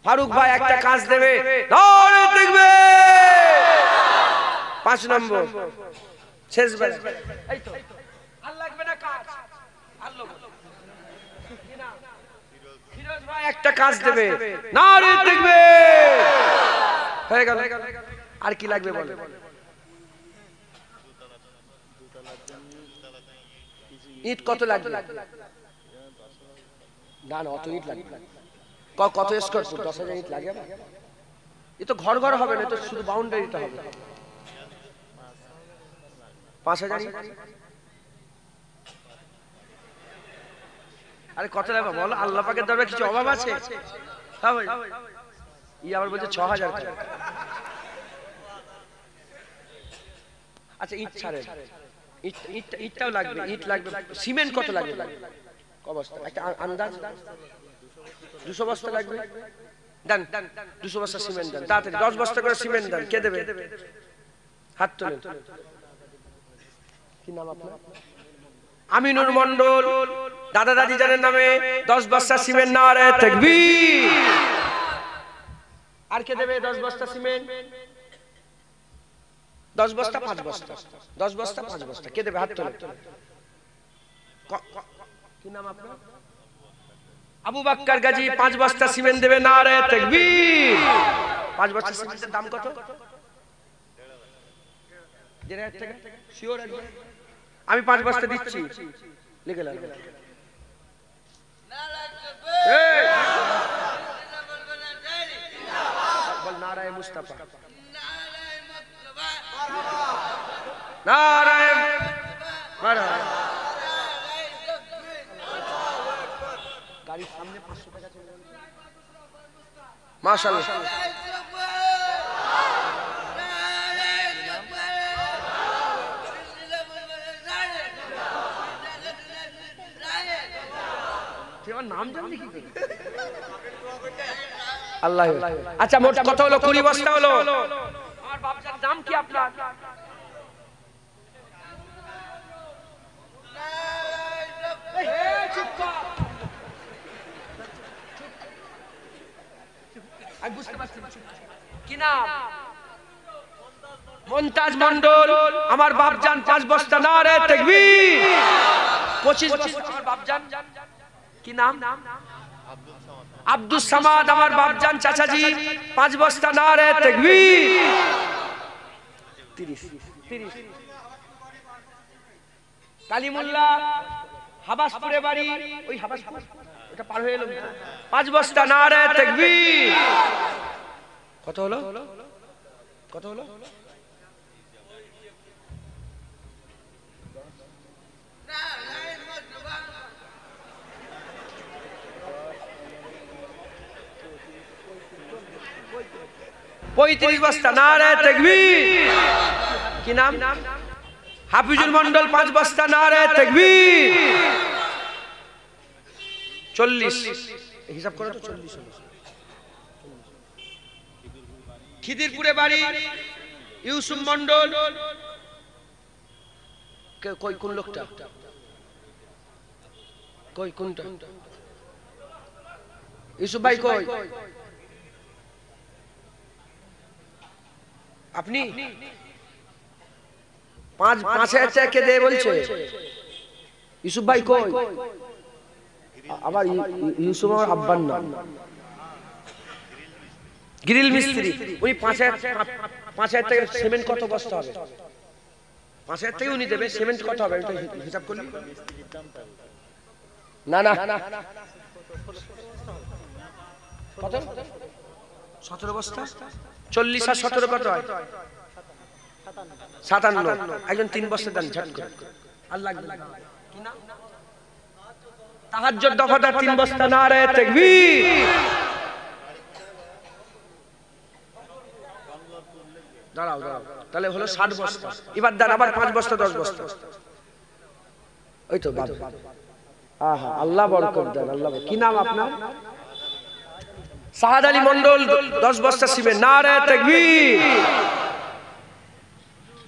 ফারুক ভাই একটা কাজ দেবে, নারে দেখবে 5 নম্বর শেষ বেলা, এই তো আর লাগবে না কাজ, আর লোক ফিরোজ ভাই একটা কাজ দেবে, নারে দেখবে, হয়ে গেল। আর কি লাগবে বলেন? ইট কত লাগবে? না না, অত ইট লাগবে। কত স্কোয়ার ফুট? 10,000 ইট লাগে না? এ তো ঘর ঘর হবে না, তো শুধু বাউন্ডারিতে হবে। 5,000 ইট। আরে কত লাগবে বলো? আল্লাহ পাকের দরবারে কিছু অভাব আছে? হ্যাঁ ভাই, ই আবার বলছে 6,000 টাকা। আচ্ছা ইট ছাড়েন, ইটটাও লাগবে, ইট লাগবে। সিমেন্ট কত লাগবে? ক বস্তা? একটা আন্দাজ। 200 বস্তা লাগবে। দেন 200 বস্তা সিমেন্ট দেন, তাড়াতাড়ি 10 বস্তা করে সিমেন্ট দেন। কে দেবে? হাত তোলেন। কি নাম আপনার? আমিনুর মন্ডল, দাদা দাদি জানের নামে 10 বস্তা সিমেন্ট। নারে তাকবীর। আর কে দেবে 10 বস্তা সিমেন্ট? 10 বস্তা 5 বস্তা, 10 বস্তা 5 বস্তা। কে দেবে? হাত তোলেন। কি নাম আপনার? আবু বকর গাজী 5 বস্তা সিমেন্ট দেবে। নারে তাকবীর। 5 বস্তা সিমেন্টের দাম কত? 1,500 টাকা। শিওর? আমি 5 বস্তা দিচ্ছি, লিখে লাও। বল নারায়ে মুস্তাফা, নারায়ে মারহাবা। গাড়ির সামনে 500 টাকা চলে যাবে। মাশাআল্লাহ। নাম জানলি কি করে? আল্লাহ। আচ্ছা মোট কত হলো? 20 বস্তা হলো। আমার বাপজার নাম কি আপনার? আমি বুঝতে পারছি কি নাম? মুমতাজ মন্ডল। আমার বাপজান 5 বস্তা। নারে তাকবীর। 25 বস্তা। আমার বাপজান কি নাম? আব্দুস সামাদ। আমার বাপজান চাচাজি 5 বস্তা। নারে তাকবীর। 30। কালিমুল্লাহ হাবাসপুরে বাড়ি, ওই হাবাস এটা পার হয়ে এলো। 5 বস্তা। নারে তাকবীর। কত হলো? কত হলো? পঁয়ত্রিশ বস্তা। নারে তাকবীর। কি নাম? হাফিজুল মন্ডল 5 বস্তা। নারে তাকবীর। 40 হিসাব করে তো 40 হলো। খিদিরপুরে বাড়ি ইউসুফ মন্ডল। কই কোন লোকটা? কই কোনটা? ইউসুফ ভাই কই? আপনি 5,000 টাকা দে বলছে। ইউসুফ ভাই কই? আবার ইউসুফ আমার আব্বার নাম। গ্রিল মিস্ত্রি। উনি 5,000 টাকা। সিমেন্ট কত বস্তা হবে? 5,000 টাকা উনি দেবে। সিমেন্ট কত হবে হিসাব করলি? না না কত? 17 বস্তা। 40 আর 17 কত হয়? 57। একজন 3 বস্তা দেন ঝট করে। আর লাগবে কি না? তাহাজ্জুদ দফাদার 3 বস্তা। নারে তাকবীর। দাঁড়াও দাঁড়াও, তাহলে হলো 60 বস্তা। এবার দেন আবার 5 বস্তা 10 বস্তা। ওই তো বাদ। আহা আল্লাহ বরকত দেন। আল্লাহ। কি নাম আপনার? সাহাদ আলী মন্ডল 10 বস্তা সিমেন্ট। নারে তাকবীর।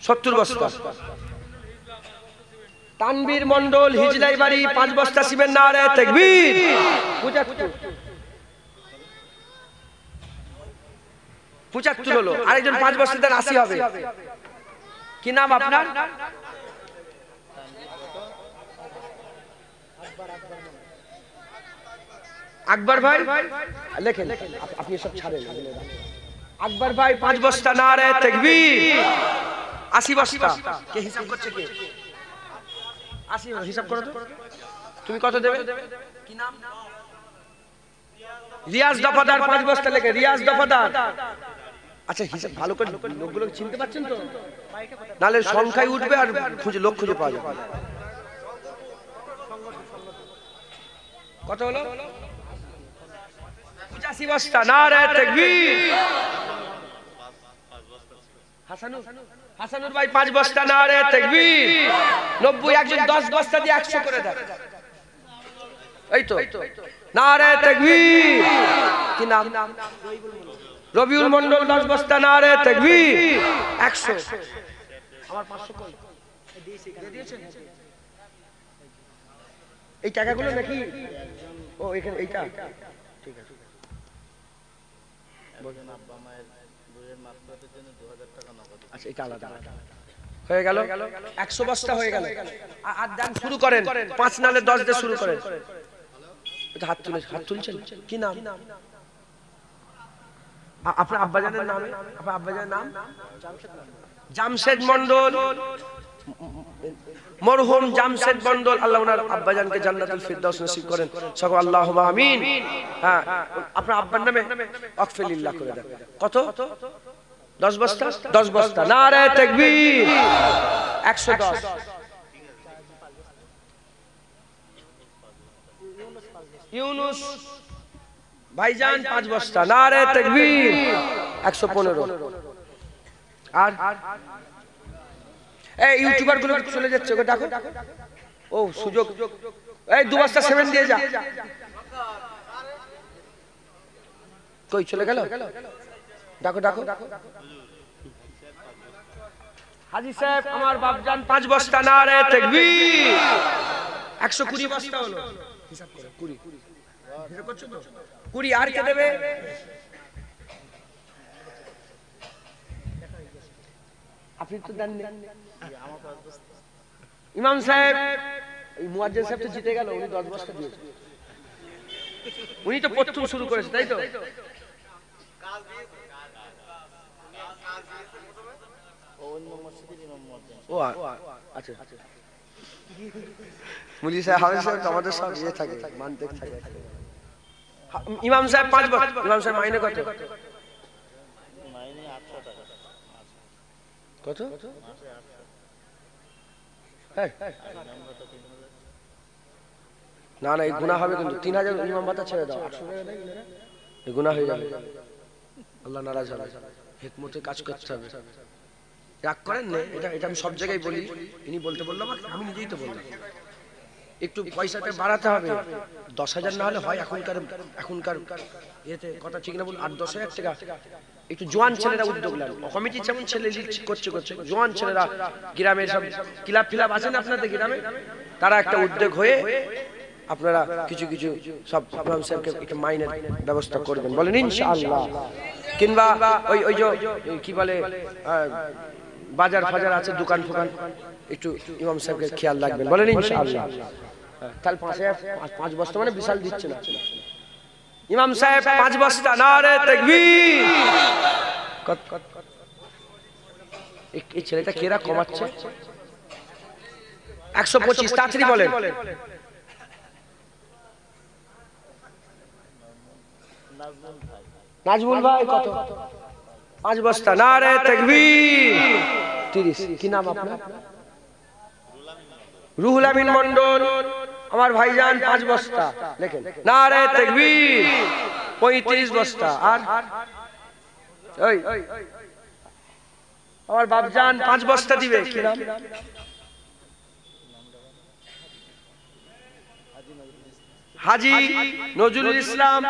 70 বস্তা। তানবীর মন্ডল হিজলাই বাড়ি 5 বস্তা সিমেন্ট, নারে তাকবীর। 75 হলো, আরেকজন 5 বস্তা দেন, 80 হবে। কি নাম আপনার? আকবর ভাই, লেখেন আপনি সব ছাড়েন। আকবর ভাই 5 বস্তা, নারে তাকবীর। 80 বস্তা। কে হিসাব করছে? কে 80 হিসাব করো তো। তুমি কত দেবে? কি নাম? রিয়াজ দফাদার 5 বস্তা লেখে, রিয়াজ দফাদার। আচ্ছা হিসাব ভালো করে লোকগুলো চিনতে পারছেন তো? নালে সংখ্যায় উঠবে আর লোক খুঁজে পাওয়া যাবে। কত হলো? 85 বস্তা, নারে তাকবীর। হাসানুর ভাই 5 বস্তা, নারে তাকবীর। 90, একজন 10 বস্তা দিয়ে 100 করে দেন। এই তো, নারে তাকবীর। কি নাম? রবিউল মন্ডল 10 বস্তা, নারে তাকবীর। 100। আমার 500 কই? দিয়েছেন এই টাকাগুলো নাকি? ও এখানে এইটা, ঠিক আছে। বলেন আব্বা মায়ের বইয়ের মাসফাতের জন্য 2000 টাকা নগদ। আচ্ছা এটা আলাদা হয়ে গেল। 100 বস্তা হয়ে গেল। আর দান শুরু করেন, 5 নালে 10 দিয়ে শুরু করেন। এটা হাত তুলছেন। কি নাম আপনার আব্বাজানের নাম? আপনার আব্বাজানের নাম জামশেদ মন্ডল, মরহুম জামশেদ মন্ডল। আল্লাহ ওনার আব্বাজানকে জান্নাতুল ফিরদাউস নসিব করেন সকল, আল্লাহুম্মা আমিন। হ্যাঁ, আপনার আব্বার নামে ওয়াকফে লিল্লাহ করে দেন। কত? 10 বস্তা, 10 বস্তা, নারে তাকবীর। 110। ইউনুস ভাইজান 5 বস্তা, নারে তাকবীর। 115। আর এই ইউটিউবার গুলো চলে যাচ্ছে, ওকে ডাকো। ও সুযোগ, এই 2 বস্তা সিমেন্ট দিয়ে যা। কই চলে গেল? ডাকো। হাজী সাহেব আমার বাপজান 5 বস্তা, নারে তাকবীর। 120 বস্তা হলো। হিসাব করো। 20 হিসাব করছো তো? 20 আর কে দেবে? আপনি তো দেন। ইমাম সাহেব, এই মুয়াজ্জিন সাহেব তো জিতে গেল, উনি 10 বস্তা দিয়েছে। উনি তো প্রথম শুরু করেছে, তাই তো? ও আচ্ছা, মুলি সাহেব আমাদের সব ইয়ে থাকে, মানতে থাকে। ইমাম সাহেব 5 বস্তা। ইমাম সাহেব মাইনে কত? মাইনে 800 টাকা। কত? না এই গুনাহ হবে কিন্তু। 3000 ইমাম ভাতা ছেড়ে দাও, 800 টাকা দেয়, এই গুনাহ হয়ে যাবে। আল্লাহ নারাজ হবে। হিকমতে কাজ করতে হবে। রাগ করেন না, এটা আমি সব জায়গায় বলি। ইনি বলতে বললাম, আমি নিজেই তো বললাম। একটু পয়সাটা বাড়াতে হবে। 10,000 না হলে হয় এখনকার এতে কথা ঠিক না বল। 8-10,000 টাকা একটু জোয়ান ছেলেরা উদ্যোগ নেন। কমিটি যেমন ছেলে করছে জোয়ান ছেলেরা, গ্রামের সব ক্লাব আছেন আপনাদের গ্রামে, তারা একটা উদ্যোগ হয়ে আপনারা কিছু সব ইমাম সাহেবকে একটা মাইনের ব্যবস্থা করবেন, বলেন ইনশাআল্লাহ। কিংবা ওই যে কি বলে বাজার ফাজার আছে, দোকান ফোকান, একটু ইমাম সাহেবকে খেয়াল রাখবেন, বলেন ইনশাআল্লাহ। তাহলে 5 বস্তা মানে বিশাল দিচ্ছে না। ইমাম সাহেব 5 বস্তা, নারে তাকবীর। এই ছেলেটা কেরা কমাচ্ছে? 125। তাড়াতাড়ি বলেন। নাজমুল ভাই কত? 5 বস্তা, নারে তাকবীর। 30। কি নাম আপনার? রুহুল আমিন মন্ডল আমার ভাইজান 5 বস্তা লেখেন, নারে তাকবীর। 35 বস্তা। আর ওই আমার বাপজান 5 বস্তা দিবে। কি নাম? হাজী নজরুল ইসলাম,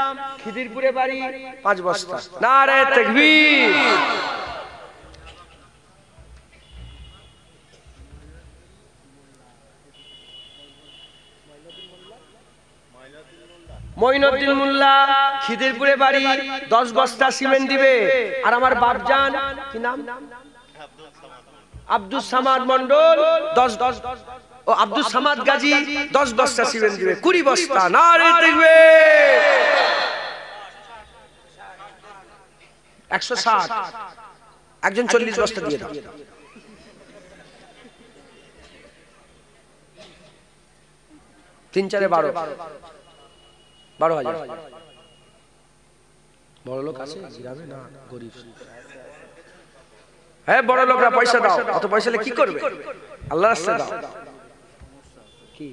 খিদিরপুরে বাড়ি, 5 বস্তা, নারে তাকবীর। মঈনুদ্দিন মোল্লা খিদিরপুরে বাড়ি 10 বস্তা সিমেন্ট দিবে। আর আমার বাপজান কি নাম আব্দুল সামাদ মন্ডল 10 ও আব্দুল সামাদ গাজী 10 বস্তা সিমেন্ট দিবে, 20 বস্তা। নারে তাকবীর। 160 একজন 40 বস্তা দিয়ে দাও। 3 4 12 12,000। বড় লোক আছে গ্রামে না গরিব? হ্যাঁ বড় লোকরা পয়সা দাও। অত পয়সা কি করবে? আল্লাহর রাস্তায় দাও। কি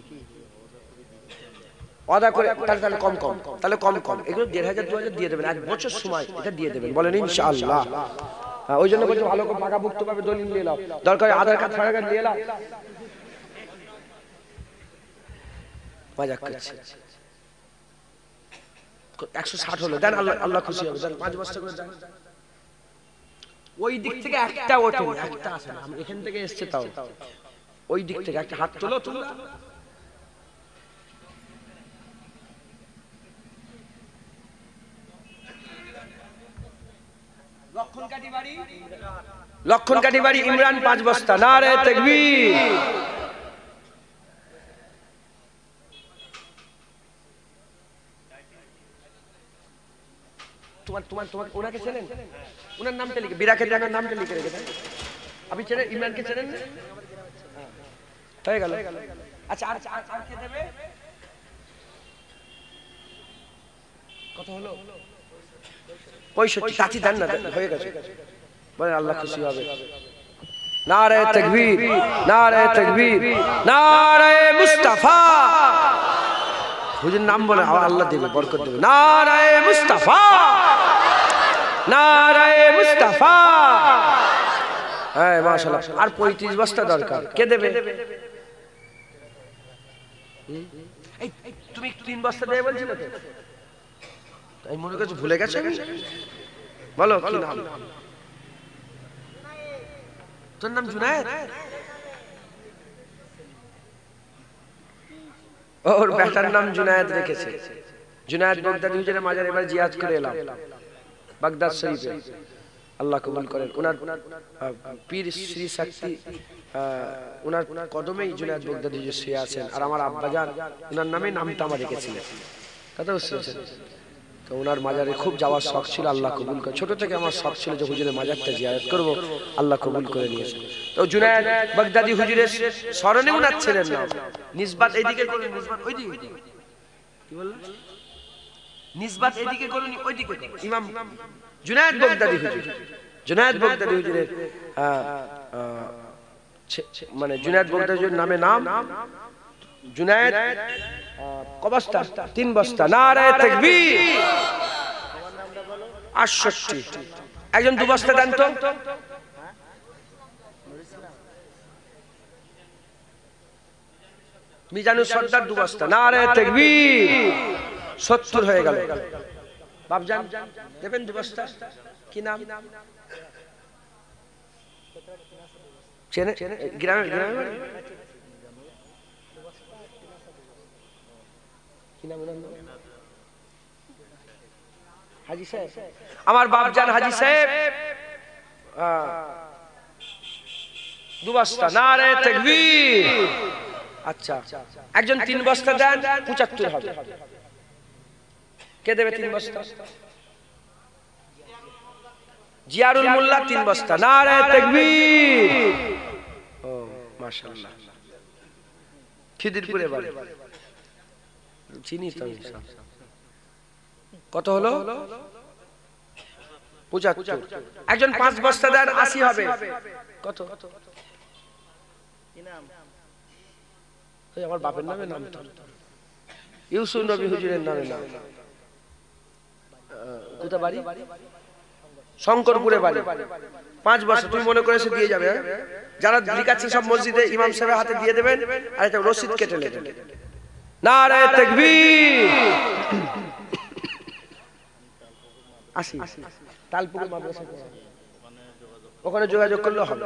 ওয়াদা করে তাহলে কম কম, তাহলে কম কম এগুলো 1500 2000 দিয়ে দেবেন। 1 বছর সময় এটা দিয়ে দেবেন, বলেন ইনশাআল্লাহ। ওই জন্য বলছি ভালো করে টাকা ভুক্ত পাবে, দলিল নিয়ে নাও, দরকার আধার কার্ড ফাড়া কার্ড নিয়ে নাও। মজাক করছে। 160 হলো দেন, আল্লাহ আল্লাহ খুশি হবে। দেন 5 বস্তা করে দেন। ওই দিক থেকে একটা ওঠে, একটা আসে না, এখান থেকে এসেছে তাও। ওই দিক থেকে একটা হাত তোলো তোলো। লক্ষণকাঠি বাড়ি ইমরান 5 বস্তা। নারে তাকবীর। তোমার ওনাকে চেনেন? ওনার নামটা লিখে, বিরাকের জায়গার নামটা লিখে রেখে দেন। আপনি চেনেন ইমরানকে? চেনেন না? হয়ে গেল। আচ্ছা আর কে দেবে? কত হলো? 65। চাচি দেন না, হয়ে গেছে। বলেন আল্লাহ খুশি হবে। নারে তাকবীর, নারে তাকবীর, নারে মুস্তাফা। হুজুর নাম বলে আল্লাহ দেবে, বরকত দেবে। নারে মুস্তাফা, নারে মুস্তাফা। হ্যাঁ মাশাআল্লাহ। আর 35 বস্তা দরকার। কে দেবে? এই তুমি 3 বস্তা দেবে বলছিলে তো? আমি মনে করছি ভুলে গেছো। বলো কি নাম? তোর নাম জুনায়েদ? ওর বেটার নাম জুনায়েদ রেখেছে। জুনায়েদ বাগদাদি হুজুরের মাজার এবার জিয়ারত করে এলাম বাগদাদ শরীফে। আল্লাহ কবুল করেন। ওনার পীর শ্রী শক্তি ওনার কদমেই জুনায়েদ বাগদাদি হুজুর শুয়ে আছেন। আর আমার আব্বাজান ওনার নামে নামটা আমার রেখেছিলেন। কথা বুঝছেন? তো ওনার মাজারে খুব যাওয়ার শখ ছিল, আল্লাহ কবুল করে। ছোট থেকে আমার শখ ছিল যে হুজুরের মাজারটা জিয়ারত করব, আল্লাহ কবুল করে নিয়েছেন। তো জুনায়েদ বাগদাদি হুজুরের স্মরণে ওনার ছেলের নাম। নিসবাত এইদিকে করুন, নিসবাত ওইদিকে। কি বললেন? নিসবাত এইদিকে করুন, ওইদিকে। ইমাম জুনায়েদ বাগদাদি হুজুর, জুনায়েদ বাগদাদি হুজুরের মানে জুনায়েদ বাগদাদি হুজুরের নামে নাম জুনায়েদ। কবস্তা 3 বস্তা। নারে তাকবীর। 68। একজন 2 বস্তা দেন তো। মিজানুর সর্দার 2 বস্তা। নারে তাকবীর। 70 হয়ে গেল। বাপজান দেবেন 2 বস্তা। কি নাম? চেনে? গ্রামে গ্রামে কি নাম? হাজী সাহেব। আমার বাপজান হাজী সাহেব 2 বস্তা। নারে তাকবীর। আচ্ছা একজন 3 বস্তা দেন, 75 হবে। কে দেবে 3 বস্তা? জিয়ারুল মোল্লা 3 বস্তা। নারে তাকবীর। ও মাশাআল্লাহ। খিদিরপুরে বাড়ি, চিনি তো। কত হলো? 75। একজন 5 বস্তা দেন, 80 হবে। কত? আমার বাপের নামে নাম তো ইউসুফ নবী হুজুরের নামে নাম। কোথা বাড়ি? শঙ্করপুরে বাড়ি। 5 বস্তা। তুমি মনে করে সে দিয়ে যাবে। যারা লিখাচ্ছে সব মসজিদে ইমাম সাহেবের হাতে দিয়ে দেবেন, আর একটা রসিদ কেটে নেবেন। নারে তাকবীর। 80। তালপুকুর মাদ্রাসা ওখানে যোগাযোগ করলে হবে।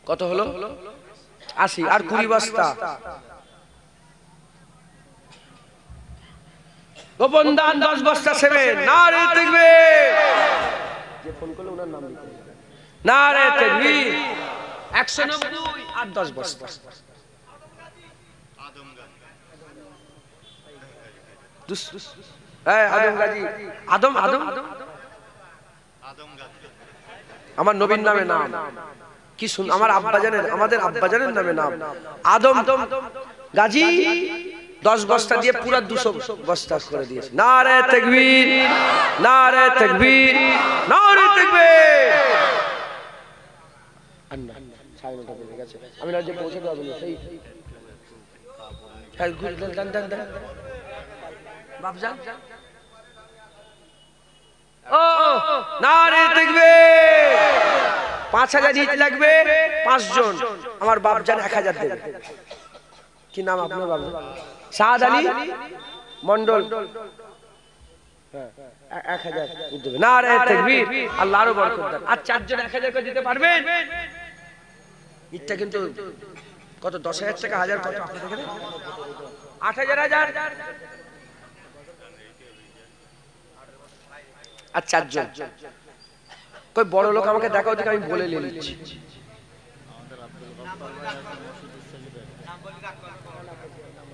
কত হলো? 80। আর 20 বস্তা। গোপন দান 10 বস্তা সেমেন্ট। নারে তাকবীর। যে ফোন করলে ওনার নাম লিখে নারে তাকবীর। 190 আর 10 বস্তা। আদম গাজী, আদম আদম আমার নবীর নামে নাম কি শুন, আমার আব্বা জানেন, আমাদের আব্বা জানেন নামে নাম আদম গাজী। 10 বস্তা দিয়ে পুরো 200 বস্তা করে দিয়েছে। নারে তাকবীর, নারে তাকবীর, নারে তাকবীর। আন্না 9:30 বেজে গেছে, আমি না যে পৌঁছে দেব না সেই দান বাপজান। ও নারে তাকবীর। 5000 ইট লাগবে, 5 জন। আমার বাপজান 1000 দেবে। কি নাম আপনার বাপজান? সাদ আলী মন্ডল। 1000 দেবে। নারে তাকবীর। আল্লাহ আরো বরকত দেন। আর 4 জন 1000 করে দিতে পারবেন? ইটটা কিন্তু কত, 10,000 টাকা, 1000 কত আপনাদের এখানে? 8,000 আর 4 জন। কই বড় লোক আমাকে দেখাও দিকে, আমি বলে নিচ্ছি।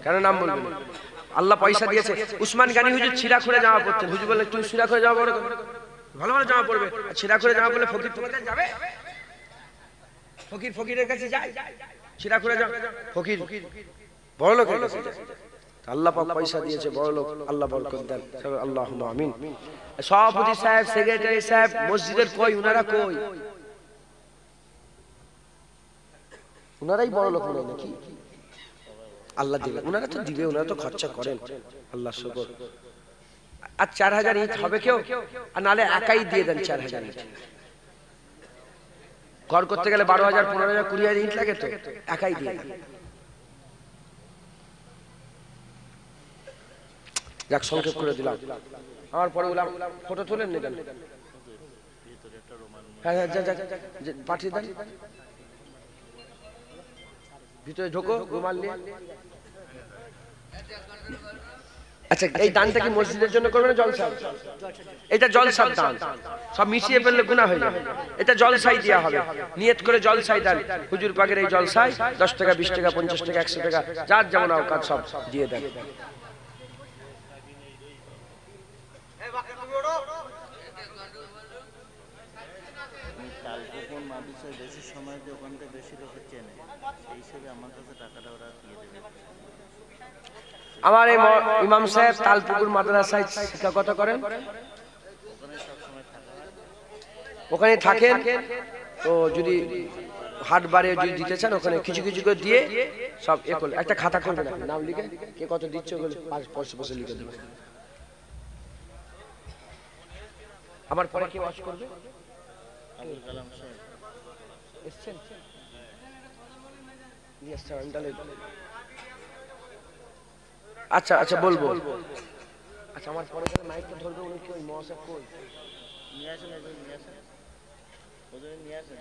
কেন নাম বলবেন? আল্লাহ পয়সা দিয়েছে। উসমান গানি হুজুর ছিঁড়া খুঁড়ে জামা পরতেন। হুজুর বলে তুই ছিঁড়া খুঁড়ে জামা পরে, ভালো ভালো জামা পরবে। ছিঁড়া খুঁড়ে জামা পরলে ফকির তোমার কাছে যাবে? ফকির ফকিরের কাছে যায়? ছিঁড়া খুঁড়ে জামা ফকির বড় লোকের কাছে যায়। আল্লাহ পাক পয়সা দিয়েছে, বড় লোক, আল্লাহ বরকত দেন। আল্লাহুম্মা আমিন। সভাপতি সাহেব, সেক্রেটারি সাহেব, মসজিদের কই? উনারা কই? উনারাই বড় লোক মনে নাকি? আল্লাহ দিবে, উনারা তো দিবে, উনারা তো খরচা করেন। আল্লাহ শুকর। আর 4000 ইট হবে কেউ? আর নালে একাই দিয়ে দেন 4000 ইট। ঘর করতে গেলে 12,000, 15,000, 20,000 ইট লাগে, তো একাই দিয়ে দেন। যাক, সংক্ষেপ করে দিলাম। আমার পরে বললাম ফটো তোলেন না কেন? হ্যাঁ পাঠিয়ে দেন। ভিতরে ঢোকো রুমাল নিয়ে। আচ্ছা, এই দানটা কি মসজিদের জন্য করবে না জলসা? এটা জলসার দান, সব মিশিয়ে ফেললে গুনাহ হয়ে যাবে। এটা জলসাই দেওয়া হবে, নিয়ত করে জলসাই দেন। হুজুর পাকের এই জলসায় 10 টাকা, 20 টাকা, 50 টাকা, 100 টাকা, যার যেমন আওকাত সব দিয়ে দেন। আমার এই ইমাম সাহেব তালপুকুর মাদ্রাসায় শিক্ষকতা করেন, ওখানে থাকেন। তো যদি হাট বারে যদি দিতে চান, ওখানে কিছু কিছু করে দিয়ে সব একটা খাতা করবে, নাম লিখে কে কত দিচ্ছে ওগুলো পয়সা লিখে দেবে। আমার পরে কে ওয়াজ করবে? আবুল কালাম সাহেব এসেছেন? আচ্ছা আচ্ছা বলবো। আচ্ছা, আমার পরে মাইকটা ধরবে উনি কি? ওই মহাসাব কই? নিয়ে আসেন, নিয়ে আসেন, নিয়ে আসেন।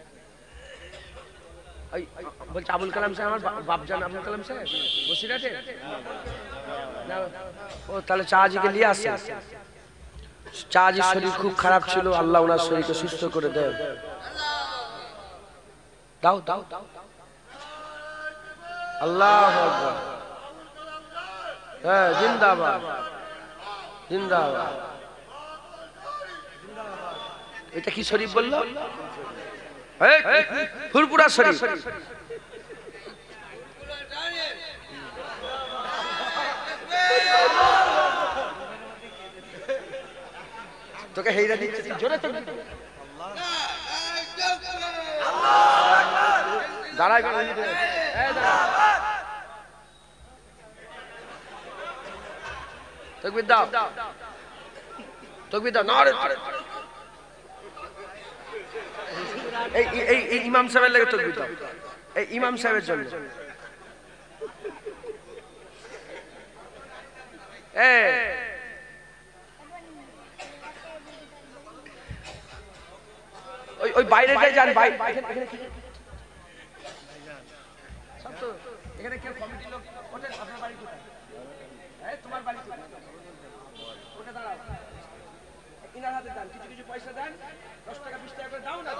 বলছে আবুল কালাম সাহেব, আমার বাপজান আবুল কালাম সাহেব বসিরহাটে। ও তাহলে চাহাজিকে নিয়ে আসে। চাহাজির শরীর খুব খারাপ ছিল, আল্লাহ ওনার শরীরকে সুস্থ করে দেয়। দাও দাও দাও। আল্লাহু আকবার। হ্যাঁ, জিন্দাবাদ জিন্দাবাদ। এটা কি শরীফ বললো? ফুরপুরা শরীফ। তোকে হেইরা দিচ্ছে, জোরে তো দাঁড়ায়। তাকবীর দাও, তাকবীর দাও। নারে এই ইমাম সাহেবের লাগে তাকবীর দাও, এই ইমাম সাহেবের জন্য। ওই বাইরেটাই যান, এখানে কেউ কমিটির লোক ওঠেন? আপনার বাড়ি কোথায়? তোমার বাড়ি কোথায়? ইনার হাতে দেন, কিছু কিছু পয়সা দেন, 10 টাকা 20 টাকা করে দাও না,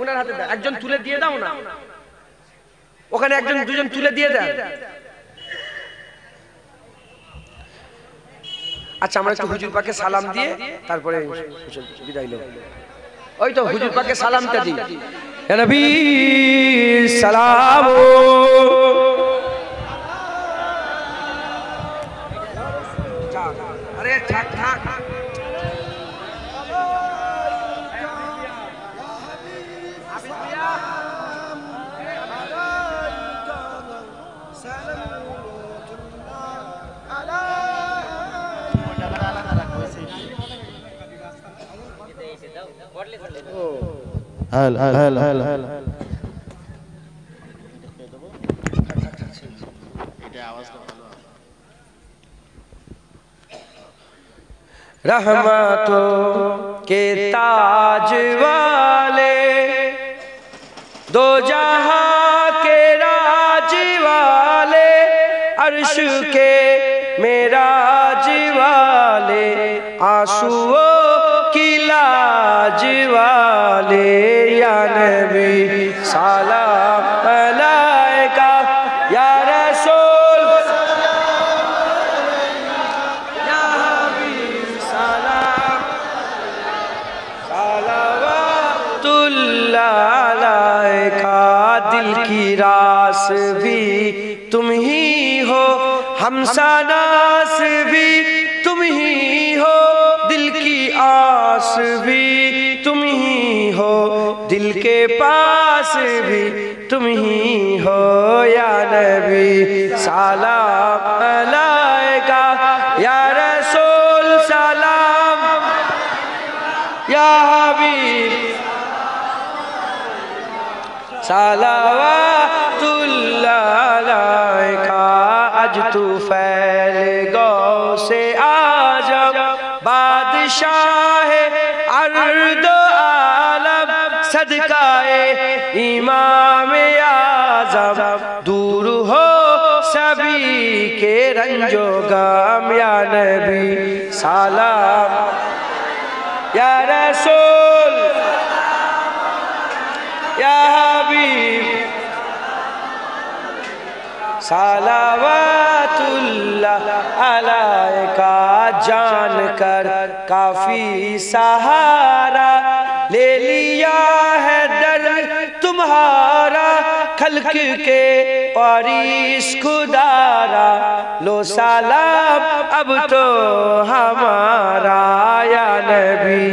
ওনার হাতে দেন, একজন তুলে দিয়ে দাও না, ওখানে একজন দুজন তুলে দিয়ে দেন। আচ্ছা আমরা একটু হুজুর পাকে সালাম দিয়ে তারপরে বিদায় নেব। ওই তো হুজুর পাকে সালামটা দিই। ইয়া নবী সালাম। আরে থাক থাক, रहमतों के ताज वाले, दो जहां के राज वाले, अर्श के मेराज वाले, आंसुओं की लाज वाले, या नबी सलाम अलैका या रसूल, या हबीब सलाम सलावतुल्लाह अलैका। दिल की रास भी तुम ही हो, हमसानास भी तुम ही हो, दिल की आस भी तुम ही हो, दिल के पास भी तुम ही हो, या नबी सलाम अलैका या रसूल सलाम, या हबीब सलावतुल्लाह अलैका। आज तू फैल गौ से आजम, बादशाह अर्द आलम, सदकाए इमाम आज़म, दूर हो सभी के रंजो गम, या नबी सलाम या रसूल या हबीब सलावतुल्लाह अलैका। जान कर काफी सहारा ले लिया है दर तुम्हारा, खल्क के वारिस खुदारा, लो सलाम अब तो हमारा, या नबी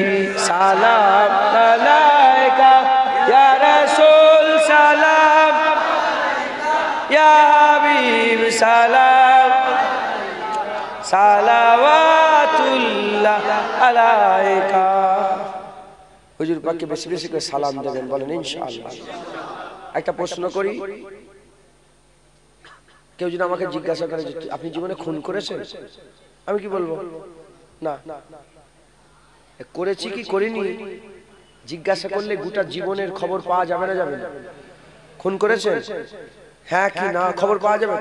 सलाम अलैका या रसूल सलाम, या हबीब सलाम सलावतुल्लाह अलैका। হুজুর পাককে বেশি বেশি করে সালাম দেবেন, বলেন ইনশাআল্লাহ। একটা প্রশ্ন করি, কেউ যদি আমাকে জিজ্ঞাসা করে যে আপনি জীবনে খুন করেছেন, আমি কি বলবো? না। করেছি কি করিনি জিজ্ঞাসা করলে গোটা জীবনের খবর পাওয়া যাবে না, যাবে না? খুন করেছেন, হ্যাঁ কি না খবর পাওয়া যাবে।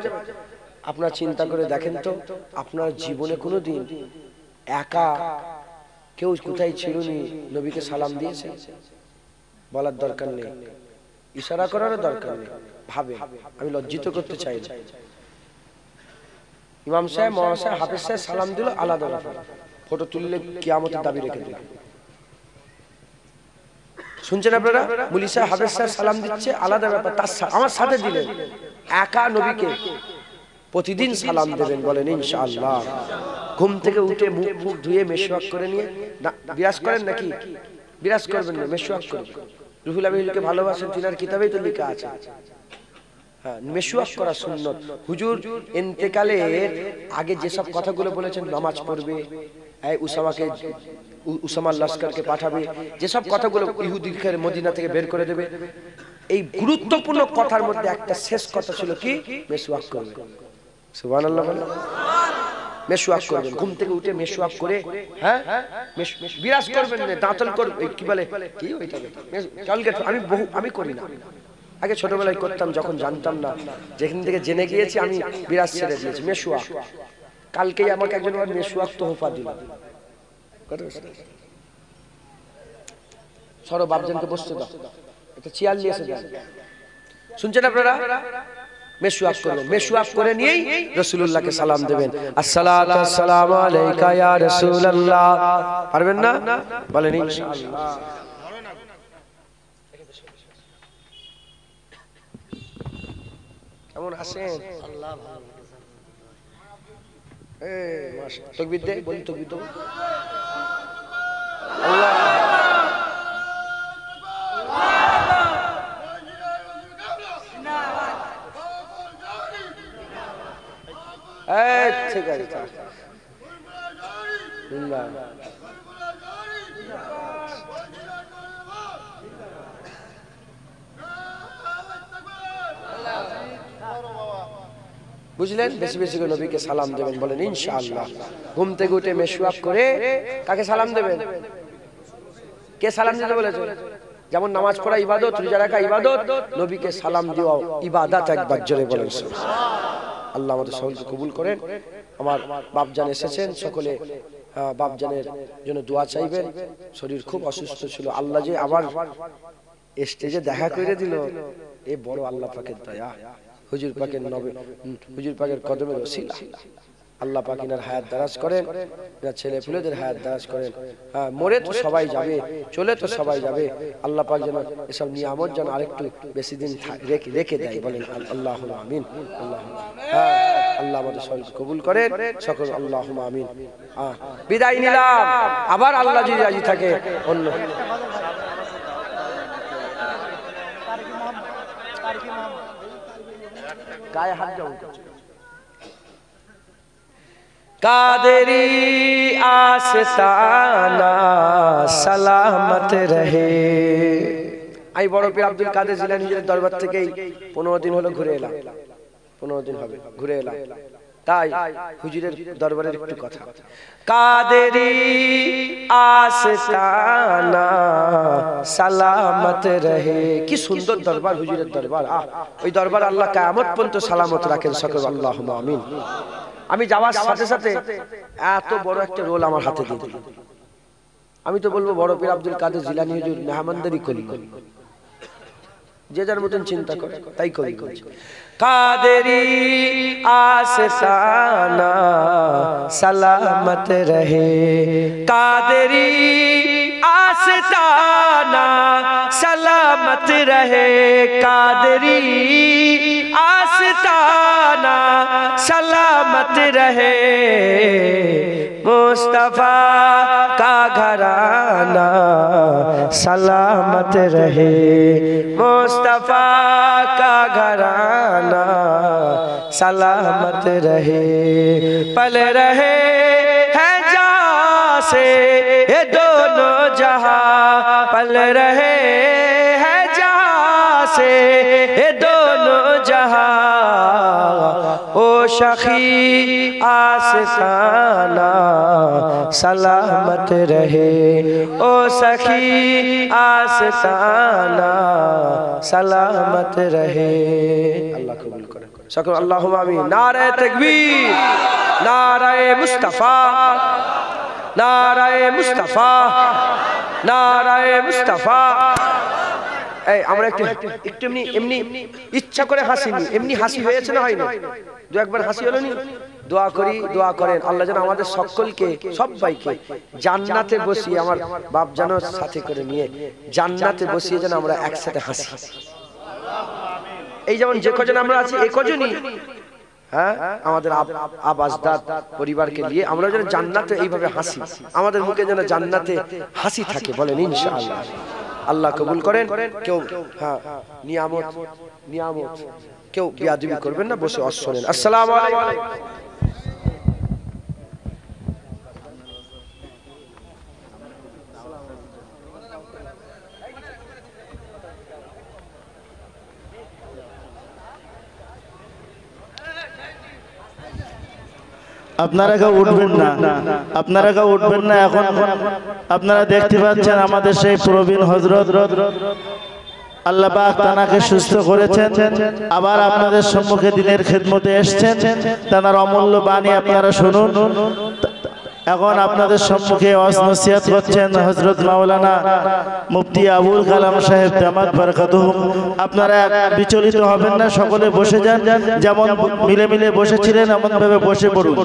আপনার চিন্তা করে দেখেন তো, আপনার জীবনে কোনোদিন একা কেউ কোথায় ছিলনি নবীকে সালাম দিয়েছে? বলার দরকার নেই, ইশারা করারও দরকার নেই। ভাবে, আমি লজ্জিত করতে চাই না। ইমাম সাহেব, মৌলানা সাহেব, হাফেজ সাহেব সালাম দিল আলাদা ব্যাপার, ফটো তুললে কিয়ামতের দাবি রেখে দিল। শুনছেন আপনারা? মুলি সাহেব, হাফেজ সাহেব সালাম দিচ্ছে আলাদা ব্যাপার, তার আমার সাথে দিলেন। একা নবীকে প্রতিদিন সালাম দেবেন, বলেন ইনশাআল্লাহ। ঘুম থেকে উঠে মুখ মুখ ধুয়ে মেশওয়াক করে নিয়ে বিরাজ করেন নাকি? বিরাজ করবেন না, মেশওয়াক করবেন। রুহুল আমিনকে ভালোবাসেন, তিনার কিতাবেই তো লেখা আছে। হ্যাঁ, মেশওয়াক করা সুন্নত। হুজুর ইন্তেকালের আগে যেসব কথাগুলো বলেছেন, নামাজ পড়বে, উসামাকে উসামার লস্করকে পাঠাবে, যেসব কথাগুলো ইহুদিকে মদিনা থেকে বের করে দেবে, এই গুরুত্বপূর্ণ কথার মধ্যে একটা শেষ কথা ছিল কি? মেশওয়াক করবে। সুবহানাল্লাহ। মেশওয়াক করবেন, ঘুম থেকে উঠে মেশওয়াক করে, হ্যাঁ বিরাজ করবেন না, দাঁতল করবে, কি বলে কি ওইটাকে আমি করি না, আগে ছোটবেলায় করতাম, যখন জানতাম না, যেখান থেকে জেনে গিয়েছি আমি বিরাজ ছেড়ে দিয়েছি। মেশওয়াক, কালকেই আমাকে একজন মেশওয়াক তোহফা দিল। সরো বাপজানকে বসতে দাও, একটা চেয়ার নিয়ে এসে দেন। শুনছেন আপনারা? মেশওয়াক করবেন, মেশওয়াক করে নিয়েই রাসূলুল্লাহকে সালাম দেবেন। আসসালাতু আসসালামু আলাইকা ইয়া রাসূলুল্লাহ। পারবেন না? বলেন ইনশাআল্লাহ। কেমন আছেন? আল্লাহ ভালো। মাশাআল্লাহ। তাকবীর দে, বলি তাকবীর দাও। আল্লাহ ঠিক আছে। বুঝলেন? বেশি বেশি করে নবীকে সালাম দেবেন, বলেন ইনশাআল্লাহ। ঘুম থেকে উঠে মেশওয়াক করে কাকে সালাম দেবেন? কে সালাম দিতে বলেছে? যেমন নামাজ পড়া ইবাদত, রোজা রাখা ইবাদত, নবীকে সালাম দেওয়া ইবাদত। একবার জোরে বলেন আল্লাহ আমাদের সকলকে কবুল করেন। আমার বাপজান এসেছেন, সকলে বাপজানের জন্য দোয়া চাইবেন। শরীর খুব অসুস্থ ছিল, আল্লাহ যে আবার স্টেজে দেখা করে দিল, এ বড় আল্লাহ পাকের দয়া। হুজুর পাকের নবী, হুজুর পাকের কদমের ওসিলা। আল্লাহ পাক ইনার হায়াত দারাজ করেন, ইনার ছেলে পুলেদের হায়াত দারাজ করেন। মরে তো সবাই যাবে, চলে তো সবাই যাবে, আল্লাহ পাক যেন এসব নিয়ামত যেন আরেকটু বেশি দিন রেখে দেয়, বলেন আল্লাহুম্মা আমিন। আল্লাহ আমাদের সকলকে কবুল করেন, সকল আল্লাহুম্মা আমিন। বিদায় নিলাম, আবার আল্লাহ যদি রাজি থাকে অন্য গায়ে হাত যাও। কাদেরি আস্তানা সালামত রহে। আমি বড় পীর আব্দুল কাদের জিলানীর দরবার থেকেই 15 দিন হলো ঘুরে এলাম, 15 দিন হবে ঘুরে এলাম। তাই হুজুরের দরবারের একটু কথা। কাদেরি আস্তানা সালামত রহে। কি সুন্দর দরবার হুজুরের দরবার। ওই দরবার আল্লাহ কিয়ামত পর্যন্ত সালামত রাখেন, সকল আল্লাহুম্মা আমিন। আমি যাওয়ার সাথে সাথে এত বড় একটা রোল আমার হাতে দিয়ে দিল। আমি তো বলবো বড় পীর আব্দুল কাদের জিলানী হুজুর মেহমানদারি করি, যে যার মতন চিন্তা করে তাই করি। কাদেরি আস্তানা সালামত রহে, কাদেরি আস্তানা সালামত রহে, কাদেরি आस्ताना सलामत रहे, मुस्तफा का घराना सलामत रहे, मुस्तफा का घराना सलामत रहे। पल रहे हैं जहाँ से ये दोनों जहाँ, पल रहे हैं जहाँ से ये दोनों जहाँ, ओ शखी आस्ताना सलामत रहे, ओ सखी आस्ताना सलामत रहे। अल्लाह कबूल करे, सकून अल्लाहुम्मा आमीन। नारे तकबीर, नारे मुस्तफा, नारे मुस्तफा, नारे मुस्तफा। আমরা একটু এমনি এমনি ইচ্ছা করে হাসিনি, এমনি হাসি হয়েছে না হয়নি? দু একবার হাসি হলো নি? দোয়া করি, দোয়া করেন আল্লাহ যেন আমাদের সকলকে সবাইকে জান্নাতে বসিয়ে, আমার বাপ জানো সাথে করে নিয়ে জান্নাতে বসিয়ে যেন আমরা একসাথে হাসি। এই যেমন যে কজন আমরা আছি, এই কজনই হ্যাঁ আমাদের আবাসদাদ পরিবারকে নিয়ে আমরা যেন জান্নাতে এইভাবে হাসি, আমাদের মুখে যেন জান্নাতে হাসি থাকে, বলেন ইনশাআল্লাহ। আল্লাহ কবুল করেন। কেউ নিয়ামত নিয়ামত কেউ বিয়াদবি করবেন না, বসে শোনেন। আসসালামু আলাইকুম। আপনারা কেউ উঠবেন না, আপনারা কেউ উঠবেন না। এখন আপনারা দেখতে পাচ্ছেন আমাদের সেই প্রবীণ হযরত, আল্লাহ পাক তানাকে সুস্থ করেছেন, আবার আপনাদের সম্মুখে দিনের খেদমতে এসেছেন। তানার অমূল্য বাণী আপনারা শুনুন। এখন আপনাদের সম্মুখে ওয়াজ নসিহত করছেন হযরত মাওলানা মুফতি আবুল কালাম সাহেব দামাত বরকাতুহুম। আপনারা বিচলিত হবেন না, সকলে বসে যান, যেমন মিলে মিলে বসেছিলেন এমন ভাবে বসে পড়ুন।